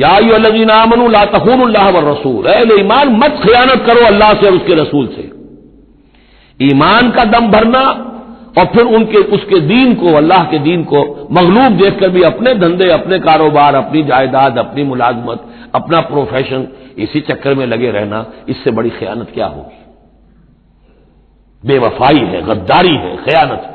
یا ایھا الذین آمنوا لا تخونوا اللہ والرسول، اے ایمان مت خیانت کرو اللہ سے اور اس کے رسول سے. ایمان کا دم بھرنا اور پھر اس کے دین کو، اللہ کے دین کو مغلوب دیکھ کر بھی اپنے دھندے، اپنے کاروبار، اپنی جائیداد، اپنی ملازمت، اپنا پروفیشن، اسی چکر میں لگے رہنا، اس سے بڑی خیانت کیا ہوگی؟ بے وفائی ہے، غداری ہے، خیانت ہے۔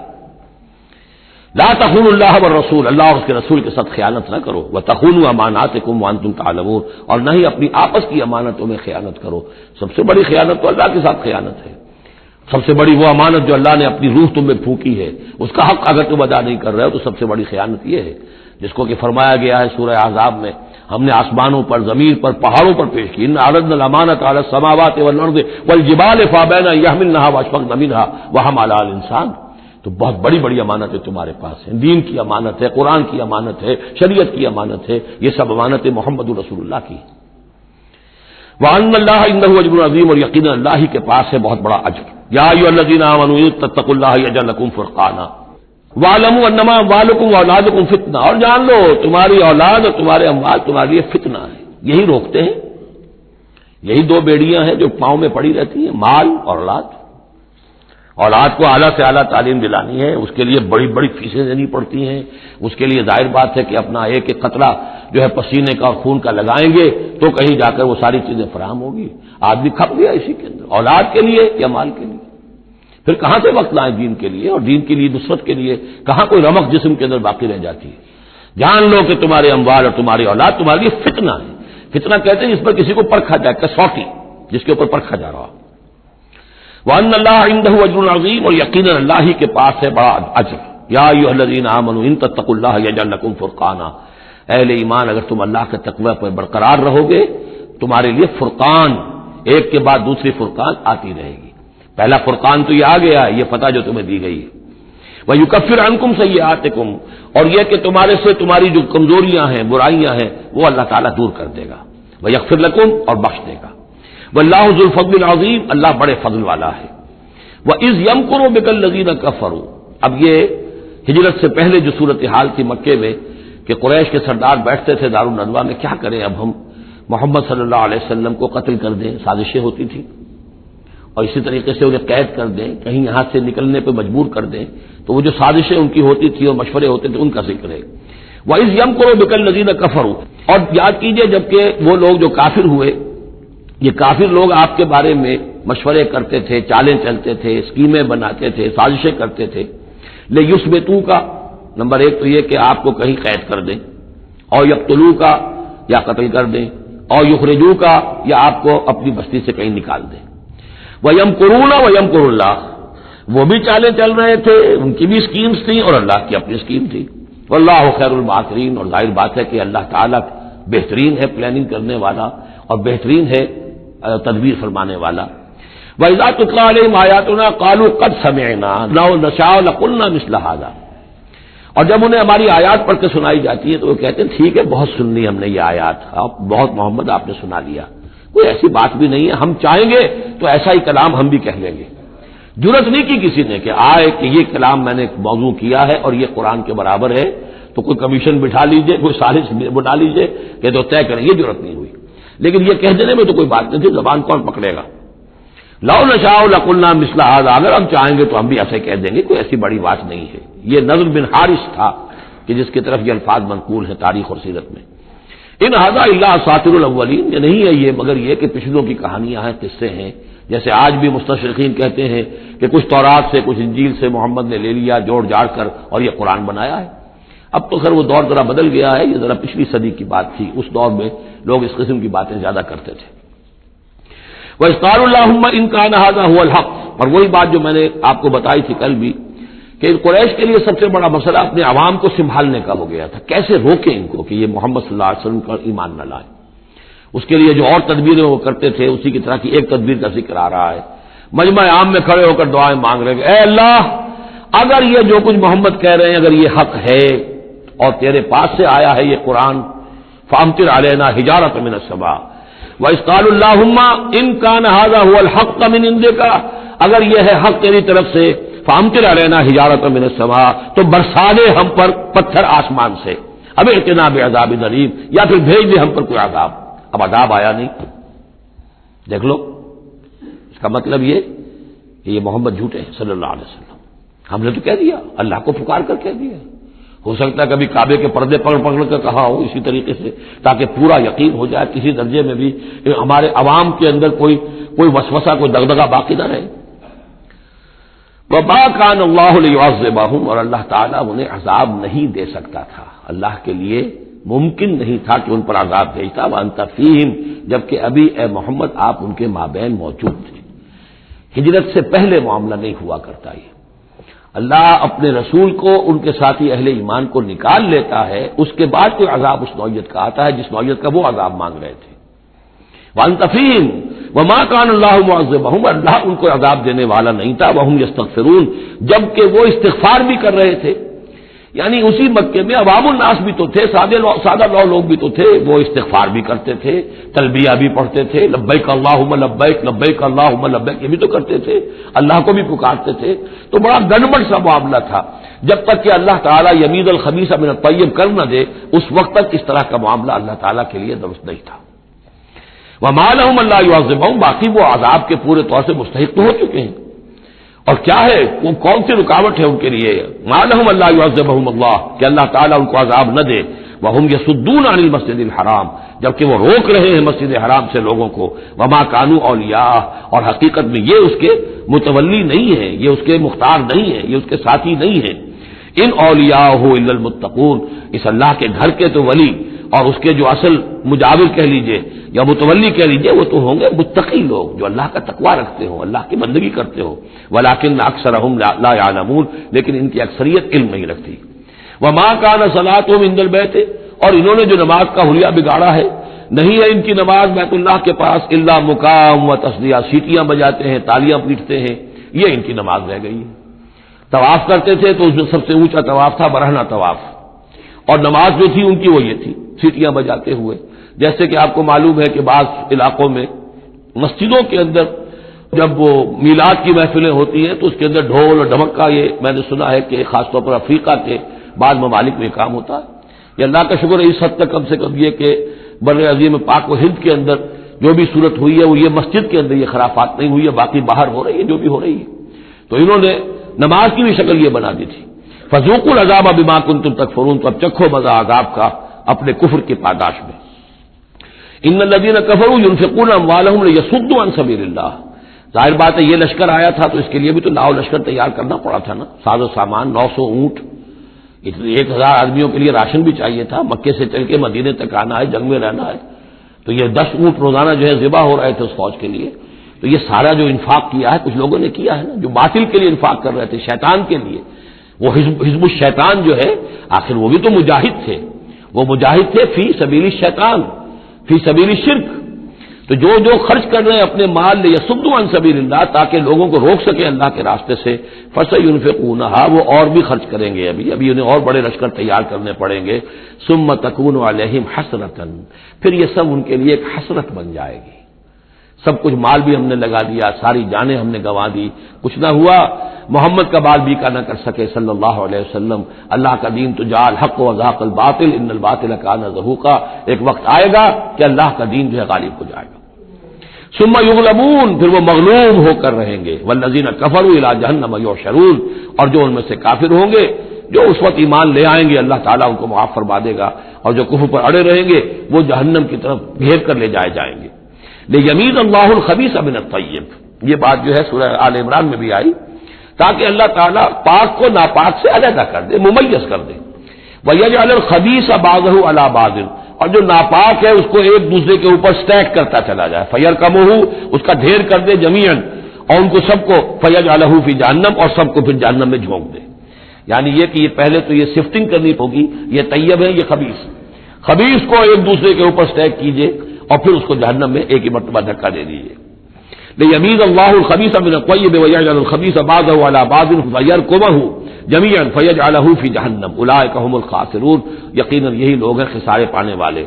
لا تخونوا اللہ والرسول، اللہ اور اس کے رسول کے ساتھ خیانت نہ کرو، وتخونوا اماناتکم وانتم تعلمون، اور نہ ہی اپنی آپس کی امانتوں میں خیانت کرو۔ سب سے بڑی خیانت تو اللہ کے ساتھ خیانت ہے۔ سب سے بڑی وہ امانت جو اللہ نے اپنی روح تم میں پھونکی ہے، اس کا حق اگر تم ادا نہیں کر رہے ہو تو سب سے بڑی خیانت یہ ہے، جس کو کہ فرمایا گیا ہے سورہ احزاب میں، ہم نے آسمانوں پر، زمین پر، پہاڑوں پر پیش کی، ان عرضنا الامانۃ علی السماوات والارض والجبال فابین ان یحملنها واشفقن منها وحملها الانسان۔ تو بہت بڑی بڑی امانتیں تمہارے پاس ہیں، دین کی امانت ہے، قرآن کی امانت ہے، شریعت کی امانت ہے، یہ سب امانتیں محمد رسول اللہ کی ہیں۔ وَأَنَّ اللَّهَ عِندَهُ أَجْرٌ عَظِيمٌ، اور یقینا اللہ ہی کے پاس ہے بہت بڑا اجر۔ یا ایھا الذین آمنوا ان تتقوا اللہ یجعل لکم فرقانا وَاعْلَمُوا أَنَّمَا أَمْوَالُكُمْ وَأَوْلَادُكُمْ فِتْنَةٌ، اور جان لو تمہاری اولاد اور تمہارے اموال تمہارے لیے فتنہ ہے، یہی روکتے ہیں، یہی دو بیڑیاں ہیں جو پاؤں میں پڑی رہتی ہیں، مال اور اولاد۔ اولاد کو اعلیٰ سے اعلیٰ تعلیم دلانی ہے، اس کے لیے بڑی بڑی فیسیں دینی پڑتی ہیں، اس کے لیے ظاہر بات ہے کہ اپنا ایک ایک قطرہ جو ہے پسینے کا اور خون کا لگائیں گے تو کہیں جا کر وہ ساری چیزیں فراہم ہوگی۔ آدمی کھپ گیا اسی کے اندر، اولاد کے لیے یا مال کے لیے، پھر کہاں سے وقت لائیں دین کے لیے، اور دین کے لیے نصرت کے لیے کہاں کوئی رمق جسم کے اندر باقی رہ جاتی ہے۔ جان لو کہ تمہارے اموال اور تمہاری اولاد تمہارے لیے فتنہ ہے۔ فتنہ کہتے ہیں جس پر کسی کو پرکھا جائے، کسوٹی جس کے اوپر پرکھا جا رہا۔ وَأَنَّ اللَّهَ عِندَهُ أَجْرٌ عَظِيمٌ، اور یقینا اللہ ہی کے پاس ہے بڑا اجر۔ یا ایھا الذین آمنوا ان تتقوا اللہ یجعل لکم فرقانا، اہل ایمان اگر تم اللہ کے تقوی پر برقرار رہو گے تمہارے لیے فرقان، ایک کے بعد دوسری فرقان آتی رہے گی۔ پہلا فرقان تو یہ آ گیا ہے، یہ فتح جو تمہیں دی گئی ہے۔ وَيُكَفِّرْ عَنْكُمْ سَيِّئَاتِكُمْ، اور یہ کہ تمہارے سے تمہاری جو کمزوریاں ہیں، برائیاں ہیں، وہ اللہ تعالیٰ دور کر دے گا۔ وَيَغْفِرْ لَكُمْ، اور بخش دے گا۔ وَاللَّهُ ذُو الْفَضْلِ الْعَظِيمِ، اللہ بڑے فضل والا ہے۔ وَإِذْ يَمْكُرُ بِكَ الَّذِينَ كَفَرُوا، اب یہ ہجرت سے پہلے جو صورتحال تھی مکے میں کہ قریش کے سردار بیٹھتے تھے دارالندوہ میں، کیا کریں اب ہم محمد صلی اللہ علیہ وسلم کو قتل کر دیں، سازشیں ہوتی تھیں، اور اسی طریقے سے انہیں قید کر دیں، کہیں یہاں سے نکلنے پہ مجبور کر دیں، تو وہ جو سازشیں ان کی ہوتی تھی اور مشورے ہوتے تھے ان کا ذکر ہے۔ وَإِذْ يَمْكُرُ بِكَ الَّذِينَ كَفَرُوا، اور یاد کیجئے جبکہ وہ لوگ جو کافر ہوئے، یہ کافر لوگ آپ کے بارے میں مشورے کرتے تھے، چالیں چلتے تھے، اسکیمیں بناتے تھے، سازشیں کرتے تھے۔ لِيُثْبِتُوكَ، نمبر ایک تو یہ کہ آپ کو کہیں قید کر دیں، اور يَقْتُلُوكَ، یا قتل کر دیں، اور يُخْرِجُوكَ، یا آپ کو اپنی بستی سے کہیں نکال دیں۔ وَيَمْكُرُونَ وَيَمْكُرُ اللَّهُ، وہ بھی چالیں چل رہے تھے، ان کی بھی اسکیمز تھیں اور اللہ کی اپنی اسکیم تھی۔ وَاللَّهُ خَيْرُ الْمَاكِرِينَ، اور ظاہر بات ہے کہ اللہ تعالیٰ بہترین ہے پلاننگ کرنے والا اور بہترین ہے تدبیر فرمانے والا۔ وَإِذَا تُتْلَىٰ عَلَيْهِمْ آيَاتُنَا قَالُوا قَدْ سَمِعْنَا لَوْ نَشَاءُ لَقُلْنَا مِثْلَ هَٰذَا، اور جب انہیں ہماری آیات پڑھ کے سنائی جاتی ہے تو وہ کہتے ہیں ٹھیک ہے، بہت سن لی ہم نے یہ آیات، بہت محمد آپ نے سنا لیا، کوئی ایسی بات بھی نہیں ہے، ہم چاہیں گے تو ایسا ہی کلام ہم بھی کہہ لیں گے۔ جرأت نہیں کی کسی نے کہ آئے کہ یہ کلام میں نے موضوع کیا ہے اور یہ قرآن کے برابر ہے، تو کوئی کمیشن بٹھا لیجئے، کوئی سازش بنا لیجئے کہ تو طے کریں، یہ جرأت نہیں ہوئی۔ لیکن یہ کہہ دینے میں تو کوئی بات نہیں تھی، زبان کون پکڑے گا۔ لَوْ نَشَاءُ لَقُلْنَا مِثْلَ هَٰذَا، اگر ہم چاہیں گے تو ہم بھی ایسے کہہ دیں گے، کوئی ایسی بڑی بات نہیں ہے۔ یہ نضر بن حارث تھا کہ جس کی طرف یہ الفاظ منقول ہیں تاریخ اور سیرت میں۔ ان ھذا الا اساطیر الاولین، یہ نہیں ہے یہ مگر یہ کہ پچھلوں کی کہانیاں ہیں، قصے ہیں، جیسے آج بھی مستشرقین کہتے ہیں کہ کچھ تورات سے کچھ انجیل سے محمد نے لے لیا جوڑ جاڑ کر اور یہ قرآن بنایا ہے۔ اب تو خیر وہ دور ذرا بدل گیا ہے، یہ ذرا پچھلی صدی کی بات تھی، اس دور میں لوگ اس قسم کی باتیں زیادہ کرتے تھے۔ وَإِذْ قَالُوا اللَّهُمَّ إِنْ كَانَ هَذَا هُوَ الْحَقُّ، اور وہی بات جو میں نے آپ کو بتائی تھی کل بھی کہ قریش کے لیے سب سے بڑا مسئلہ اپنے عوام کو سنبھالنے کا ہو گیا تھا، کیسے روکیں ان کو کہ یہ محمد صلی اللہ علیہ وسلم کا ایمان نہ لائیں۔ اس کے لیے جو اور تدبیریں وہ کرتے تھے اسی کی طرح کی ایک تدبیر کا ذکر آ رہا ہے۔ مجمع عام میں کھڑے ہو کر دعائیں مانگ رہے ہیں، اے اللہ اگر یہ جو کچھ محمد کہہ رہے ہیں اگر یہ حق ہے اور تیرے پاس سے آیا ہے یہ قرآن، فامطر علینا حجارۃ من السماء، وَإِذْ قَالُوا اللَّهُمَّ إِنْ كَانَ هَذَا هُوَ الْحَقُّ مِنْ عِنْدِكَ، اگر یہ ہے حق تیری طرف سے، فامطر علینا حجارۃ من السماء، تو برسا دے ہم پر پتھر آسمان سے، اب ائتنا بعذاب الیم، یا پھر بھیج دے ہم پر کوئی عذاب۔ اب عذاب آیا نہیں، دیکھ لو، اس کا مطلب یہ کہ یہ محمد جھوٹے ہیں صلی اللہ علیہ وسلم۔ ہم نے تو کہہ دیا، اللہ کو پکار کر کہہ دیا. ہو سکتا ہے کبھی کعبے کے پردے پکڑ پکڑ کر کہا ہو اسی طریقے سے، تاکہ پورا یقین ہو جائے، کسی درجے میں بھی ہمارے عوام کے اندر کوئی وسوسہ، کوئی دغدغہ باقی نہ رہے. وَمَا كَانَ اللَّهُ لِيُعَذِّبَهُمْ، اور اللہ تعالیٰ انہیں عذاب نہیں دے سکتا تھا، اللہ کے لیے ممکن نہیں تھا کہ ان پر عذاب بھیجتا. وَأَنْتَ فِيهِمْ، جبکہ ابھی اے محمد آپ ان کے مابین موجود تھے. ہجرت سے پہلے معاملہ نہیں ہوا کرتا. یہ اللہ اپنے رسول کو ان کے ساتھی اہل ایمان کو نکال لیتا ہے، اس کے بعد کوئی عذاب اس نوعیت کا آتا ہے جس نوعیت کا وہ عذاب مانگ رہے تھے. وَأَنْتَ فِيهِمْ وَمَا كَانَ اللَّهُ مُعَذِّبَهُمْ، اللہ ان کو عذاب دینے والا نہیں تھا. وَهُمْ يَسْتَغْفِرُونَ، جبکہ وہ استغفار بھی کر رہے تھے. یعنی اسی مکے میں عوام الناس بھی تو تھے، سادہ لوگ بھی تو تھے، وہ استغفار بھی کرتے تھے، تلبیہ بھی پڑھتے تھے، لبیک اللہم لبیک لبیک اللہم لبیک، یہ بھی تو کرتے تھے، اللہ کو بھی پکارتے تھے. تو بڑا گڑبڑ سا معاملہ تھا. جب تک کہ اللہ تعالیٰ یمیز الخبیث من الطیب کر نہ دے، اس وقت تک اس طرح کا معاملہ اللہ تعالیٰ کے لیے درست نہیں تھا. وَمَا لَهُمْ أَلَّا يُعَذِّبَهُمْ، باقی وہ عذاب کے پورے طور سے مستحق تو ہو چکے ہیں. اور کیا ہے وہ کون سی رکاوٹ ہے ان کے لیے؟ مَا لَهُمْ أَلَّا يُعَذِّبَهُمُ اللَّهُ، کہ اللہ تعالیٰ ان کو عذاب نہ دے. وَهُمْ يَصُدُّونَ عَنِ الْمَسْجِدِ الْحَرَامِ، جبکہ وہ روک رہے ہیں مسجد حرام سے لوگوں کو. وَمَا كَانُوا أَوْلِيَاءَهُ، اور حقیقت میں یہ اس کے متولی نہیں ہے، یہ اس کے مختار نہیں ہے، یہ اس کے ساتھی نہیں ہے. ان اولیاءہ الا المتقون، اس اللہ کے گھر کے تو ولی اور اس کے جو اصل مجاور کہہ لیجئے یا متولی کہہ لیجئے، وہ تو ہوں گے متقی لوگ جو اللہ کا تقوی رکھتے ہوں، اللہ کی بندگی کرتے ہوں. ولکن اکثرهم لا يعلمون، لیکن ان کی اکثریت علم نہیں رکھتی. وما كان صلاتهم عند البيت، اور انہوں نے جو نماز کا حلیہ بگاڑا ہے، نہیں ہے ان کی نماز بیت اللہ کے پاس الا مقام و تصدیہ، سیٹیاں بجاتے ہیں، تالیاں پیٹتے ہیں، یہ ان کی نماز رہ گئی ہے. طواف کرتے تھے تو اس میں سب سے اونچا طواف تھا برہنہ طواف، اور نماز جو تھی ان کی وہ یہ تھی، سیٹیاں بجاتے ہوئے. جیسے کہ آپ کو معلوم ہے کہ بعض علاقوں میں مسجدوں کے اندر جب وہ میلاد کی محفلیں ہوتی ہیں تو اس کے اندر ڈھول اور ڈھمک کا، یہ میں نے سنا ہے کہ خاص طور پر افریقہ کے بعض ممالک میں کام ہوتا ہے. یہ اللہ کا شکر ہے اس حد تک کم سے کم یہ کہ بر عظیم پاک و ہند کے اندر جو بھی صورت ہوئی ہے وہ یہ مسجد کے اندر یہ خرافات نہیں ہوئی ہے، باقی باہر ہو رہی ہے جو بھی ہو رہی ہے. تو انہوں نے نماز کی بھی شکل یہ بنا دی تھی. فذوقوا العذاب بما کنتم تکفرون، تو اب چکھو مزہ عذاب کا اپنے کفر کی پاداش میں. ان الذين كفروا ينفقون اموالهم ليصدوا عن سبيل الله، ظاہر بات ہے یہ لشکر آیا تھا تو اس کے لیے بھی تو لاؤ لشکر تیار کرنا پڑا تھا نا، ساز و سامان، 900 اونٹ، 1000 آدمیوں کے لیے راشن بھی چاہیے تھا. مکے سے چل کے مدینے تک آنا ہے، جنگ میں رہنا ہے، تو یہ 10 اونٹ روزانہ جو ہے ذبح ہو رہے تھے اس فوج کے لیے. تو یہ سارا جو انفاق کیا ہے کچھ لوگوں نے کیا ہے نا، جو باطل کے لیے انفاق کر رہے تھے، شیطان کے لیے. وہ حزب الشیطان جو ہے، آخر وہ بھی تو مجاہد تھے، وہ مجاہد تھے فی سبیل الشیطان، فی سبیل الشرک. تو جو خرچ کر رہے ہیں اپنے مال لیصدوا عن سبیل اللہ، تاکہ لوگوں کو روک سکے اللہ کے راستے سے، فسينفقونها، وہ اور بھی خرچ کریں گے، ابھی انہیں اور بڑے لشکر تیار کرنے پڑیں گے. ثم تكون عليهم حسرة، پھر یہ سب ان کے لیے ایک حسرت بن جائے گی. سب کچھ مال بھی ہم نے لگا دیا، ساری جانیں ہم نے گنوا دی، کچھ نہ ہوا. محمد کا بال بھی کا نہ کر سکے صلی اللہ علیہ وسلم. اللہ کا دین تو جا الحق وزهق الباطل ان الباطل كان زهوقا، ایک وقت آئے گا کہ اللہ کا دین جو ہے غالب ہو جائے گا. ثم يغلبون، پھر وہ مغلوب ہو کر رہیں گے. والذین کفروا الى جہنم یحشرون، اور جو ان میں سے کافر ہوں گے، جو اس وقت ایمان لے آئیں گے اللہ تعالیٰ ان کو معاف فرما دے گا، اور جو کفر پر اڑے رہیں گے وہ جہنم کی طرف گھیر کر لے جائے جائیں گے. لیمیز اللہ الخبیث من الطیب، یہ بات جو ہے سورہ آل عمران میں بھی آئی، تاکہ اللہ تعالیٰ پاک کو ناپاک سے علیحدہ کر دے، ممیز کر دے. وَيَجْعَلَ الْخَبِيثَ بَعْضَهُ عَلَى بَعْضٍ، اور جو ناپاک ہے اس کو ایک دوسرے کے اوپر سٹیک کرتا چلا جائے. فَيَرْكَمُهُ، اس کا ڈھیر کر دے جميعاً، اور ان کو سب کو فَيَجْعَلَهُ فِي جَهَنَّمَ، اور سب کو پھر جہنم میں جھونک دے. یعنی یہ کہ یہ پہلے تو یہ سفٹنگ کرنی ہوگی، یہ طیب ہے، یہ خبیث. خبیث کو ایک دوسرے کے اوپر سٹیک کیجئے اور پھر اس کو جہنم میں ایک ہی مرتبہ دھکا دے دیجیے. لیمیز اللہ الخبیث من الطیب ویجعل الخبیث بعضه علی بعض فیرکمہ جمیعا فیجعلہ فی جہنم اولئک هم الخاسرون، یقیناً یہی لوگ ہیں خسارے پانے والے.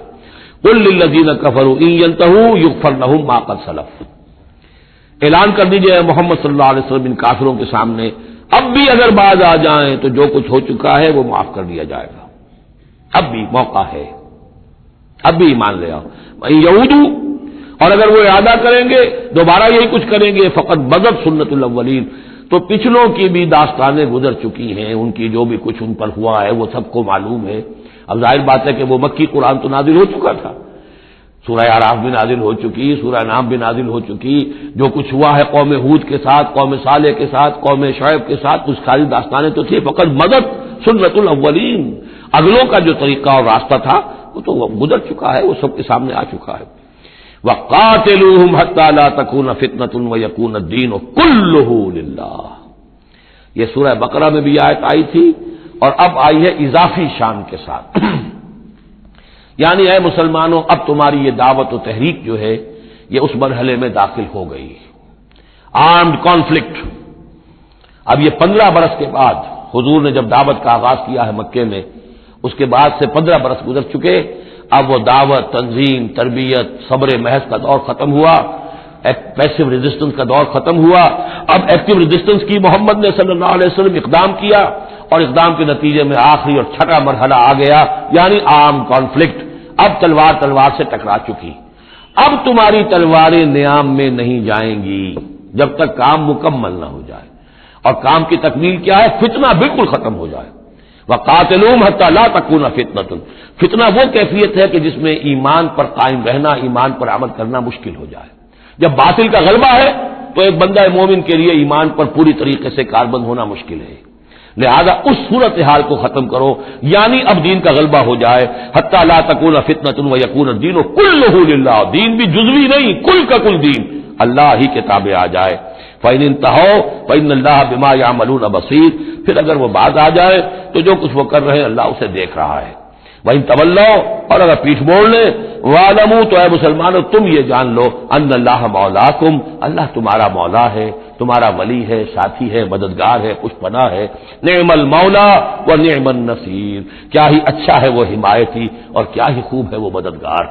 قل للذین کفروا ان ینتہوا یغفر لهم ما قد سلف، اعلان کر دیجئے محمد صلی اللہ علیہ وسلم ان کافروں کے سامنے، اب بھی اگر باز آ جائیں تو جو کچھ ہو چکا ہے وہ معاف کر دیا جائے گا. اب بھی موقع ہے، اب بھی ایمان لے آؤ. یہودو، اور اگر وہ ارادہ کریں گے دوبارہ یہی کچھ کریں گے، فقط بدت سنت الاولین، تو پچھلوں کی بھی داستانیں گزر چکی ہیں، ان کی جو بھی کچھ ان پر ہوا ہے وہ سب کو معلوم ہے۔ اب ظاہر بات ہے کہ وہ مکی قرآن تو نازل ہو چکا تھا، سورہ اعراف بھی نازل ہو چکی، سورہ نام بھی نازل ہو چکی، جو کچھ ہوا ہے قوم ہود کے ساتھ، قوم صالح کے ساتھ، قوم شعیب کے ساتھ، اس ساری داستانیں تو تھی، فقط مدد سنت الاولین، اگلوں کا جو طریقہ اور راستہ تھا وہ تو گزر چکا ہے، وہ سب کے سامنے آ چکا ہے۔ وَقَاتِلُوهُمْ حَتَّى لَا تَكُونَ فِتْنَةٌ وَيَكُونَ الدِّينُ كُلُّهُ لِلَّهِ۔ یہ سورہ بقرہ میں بھی آیت آئی تھی اور اب آئی ہے اضافی شان کے ساتھ، یعنی اے مسلمانوں اب تمہاری یہ دعوت و تحریک جو ہے یہ اس مرحلے میں داخل ہو گئی، آرمڈ کانفلکٹ۔ اب یہ 15 برس کے بعد حضور نے جب دعوت کا آغاز کیا ہے مکے میں، اس کے بعد سے 15 برس گزر چکے، اب وہ دعوت، تنظیم، تربیت، صبر محض کا دور ختم ہوا، پیسو ریزسٹنس کا دور ختم ہوا، اب ایکٹیو ریزسٹنس کی محمد نے صلی اللہ علیہ وسلم اقدام کیا، اور اقدام کے نتیجے میں آخری اور چھٹا مرحلہ آ گیا، یعنی عام کانفلکٹ۔ اب تلوار سے ٹکرا چکی، اب تمہاری تلواریں نیام میں نہیں جائیں گی جب تک کام مکمل نہ ہو جائے، اور کام کی تکمیل کیا ہے؟ فتنہ بالکل ختم ہو جائے۔ وَقَاتِلُوهُمْ حَتَّى لَا تَكُونَ فِتْنَةٌ، فتنہ وہ کیفیت ہے کہ جس میں ایمان پر قائم رہنا، ایمان پر عمل کرنا مشکل ہو جائے۔ جب باطل کا غلبہ ہے تو ایک بندہ مومن کے لیے ایمان پر پوری طریقے سے کاربند ہونا مشکل ہے، لہذا اس صورتحال کو ختم کرو، یعنی اب دین کا غلبہ ہو جائے۔ حَتَّى لَا تَكُونَ فِتْنَةٌ وَيَكُونَ الدِّينُ كُلُّهُ لِلَّهِ، دین بھی جزوی نہیں، کل کا کل دین اللہ ہی کے تابع آ جائے۔ فَإِنِ انتَهَوْا فَإِنَّ اللَّهَ بِمَا يَعْمَلُونَ بَصِيرٌ، پھر اگر وہ باز آ جائے تو جو کچھ وہ کر رہے ہیں اللہ اسے دیکھ رہا ہے۔ وَإِن تَوَلَّوْا، اور اگر پیٹھ موڑ لیں، وَاعْلَمُوا، تو اے مسلمانوں تم یہ جان لو، أَنَّ اللَّهَ مَوْلَاكُمْ، اللہ تمہارا مولا ہے، تمہارا ولی ہے، ساتھی ہے، مددگار ہے، پشت پناہ ہے۔ نعم المولا ونعم النصیر، کیا ہی اچھا ہے وہ حمایتی اور کیا ہی خوب ہے وہ مددگار۔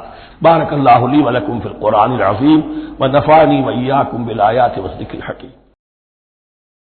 بارک اللہ لی ولکم فی القرآن العظیم ونفعنی وإیاکم بالآیات والذکر الحکیم۔